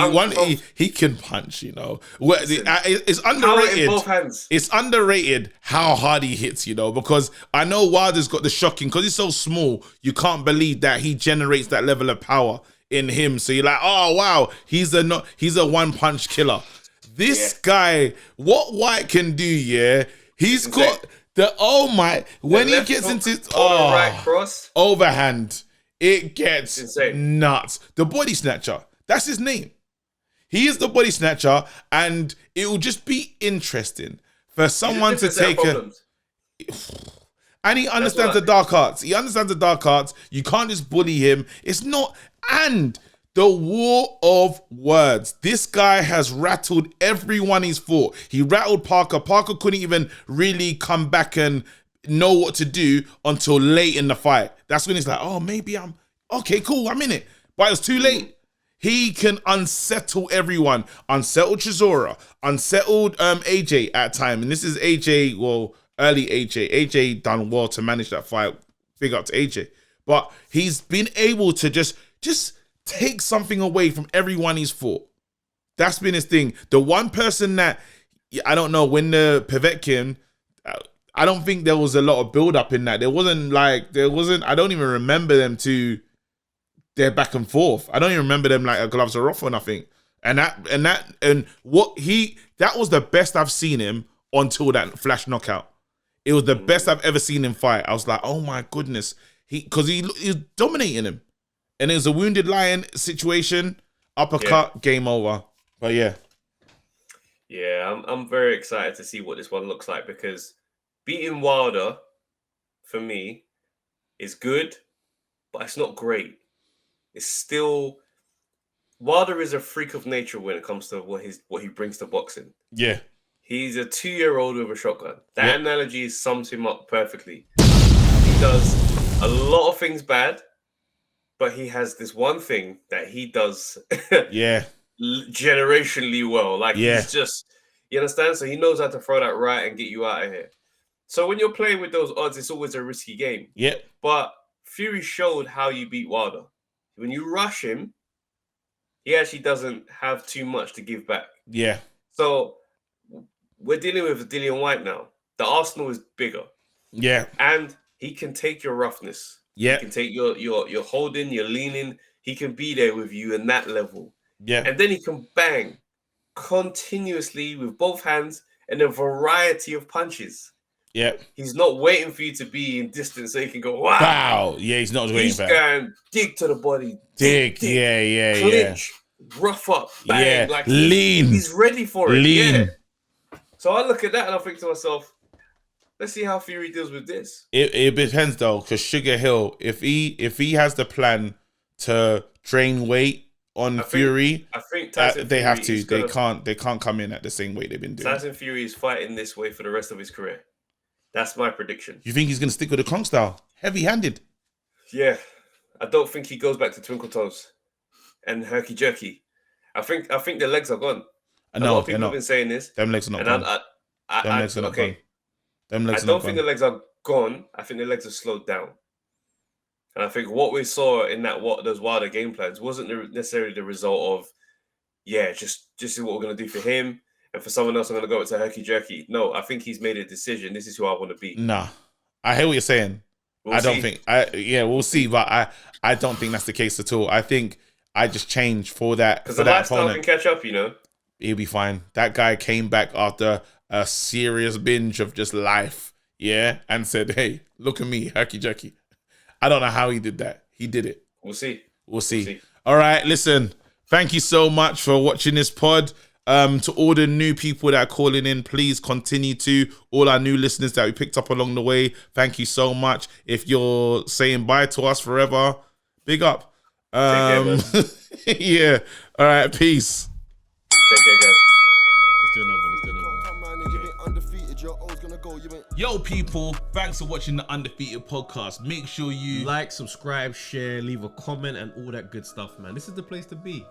he can punch, It's underrated. Both hands. It's underrated how hard he hits, because I know Wilder's got the shocking, because he's so small, you can't believe that he generates that level of power in him. So you're like, oh wow, he's a one punch killer. This guy, what White can do, he's got when he gets into right cross overhand, it gets nuts. The body snatcher, that's his name. He is the body snatcher, and it will just be interesting for someone to take and he understands the dark arts. You can't just bully him. It's not, and the war of words. This guy has rattled everyone he's fought. He rattled Parker. Parker couldn't even really come back and know what to do until late in the fight. That's when he's like, oh, maybe I'm okay, cool, I'm in it. But it was too late. He can unsettle everyone. Unsettled Chisora. Unsettled AJ at time. And this is AJ, early AJ. AJ done well to manage that fight. Big up to AJ. But he's been able to just take something away from everyone he's fought. That's been his thing. The one person that, I don't know, when the Povetkin, I don't think there was a lot of build-up in that. There wasn't, I don't even remember them they're back and forth. I don't even remember them like gloves are off or nothing. That was the best I've seen him until that flash knockout. It was the best I've ever seen him fight. I was like, oh my goodness. Because he was dominating him. And it was a wounded lion situation, uppercut, game over. But yeah. Yeah, I'm very excited to see what this one looks like, because beating Wilder, for me, is good, but it's not great. It's still, Wilder is a freak of nature when it comes to what he brings to boxing. Yeah. He's a 2-year-old with a shotgun. That analogy sums him up perfectly. He does a lot of things bad, but he has this one thing that he does generationally well. Like, he's just, you understand? So he knows how to throw that right and get you out of here. So when you're playing with those odds, it's always a risky game. Yeah. But Fury showed how you beat Wilder. When you rush him, he actually doesn't have too much to give back. Yeah. So we're dealing with Dillian White now. The Arsenal is bigger. Yeah. And he can take your roughness. Yeah. He can take your holding, your leaning. He can be there with you in that level. Yeah. And then he can bang continuously with both hands and a variety of punches. Yeah. He's not waiting for you to be in distance so he can go, wow. Wow. Yeah, he's not waiting for that. He's going dig to the body. Dig. Yeah. Clinch. Rough up. Bang. Yeah. Like lean. He's ready for it. Lean. Yeah. So I look at that and I think to myself, let's see how Fury deals with this. It depends though, because Sugar Hill, if he has the plan to drain weight on Fury, I think Tyson they Fury have to. is They can't come in at the same way they've been doing. Tyson Fury is fighting this way for the rest of his career. That's my prediction. You think he's gonna stick with the Kronk style, heavy-handed? Yeah, I don't think he goes back to Twinkle Toes and Herky Jerky. I think the legs are gone. A lot of people have been saying this. Them legs are not gone. Them legs are not gone. I don't think the legs are gone. I think the legs are slowed down. And I think what we saw in those Wilder game plans wasn't necessarily the result of, just is what we're going to do for him. And for someone else, I'm going to go to Herky Jerky. No, I think he's made a decision. This is who I want to be. Nah. I hear what you're saying. We'll see. But I don't think that's the case at all. I think I just changed for that. Because the lifestyle can catch up, He'll be fine. That guy came back after a serious binge of just life, and said, hey, look at me, Herky Jerky. I don't know how he did that. He did it. We'll see. All right, listen. Thank you so much for watching this pod. To all the new people that are calling in, please continue to. All our new listeners that we picked up along the way, thank you so much. If you're saying bye to us forever, big up. Take care, man. Yeah. All right, peace. Take care, guys. Let's do another one. Yo, people, thanks for watching the Undefeated podcast. Make sure you like, subscribe, share, leave a comment, and all that good stuff, man. This is the place to be.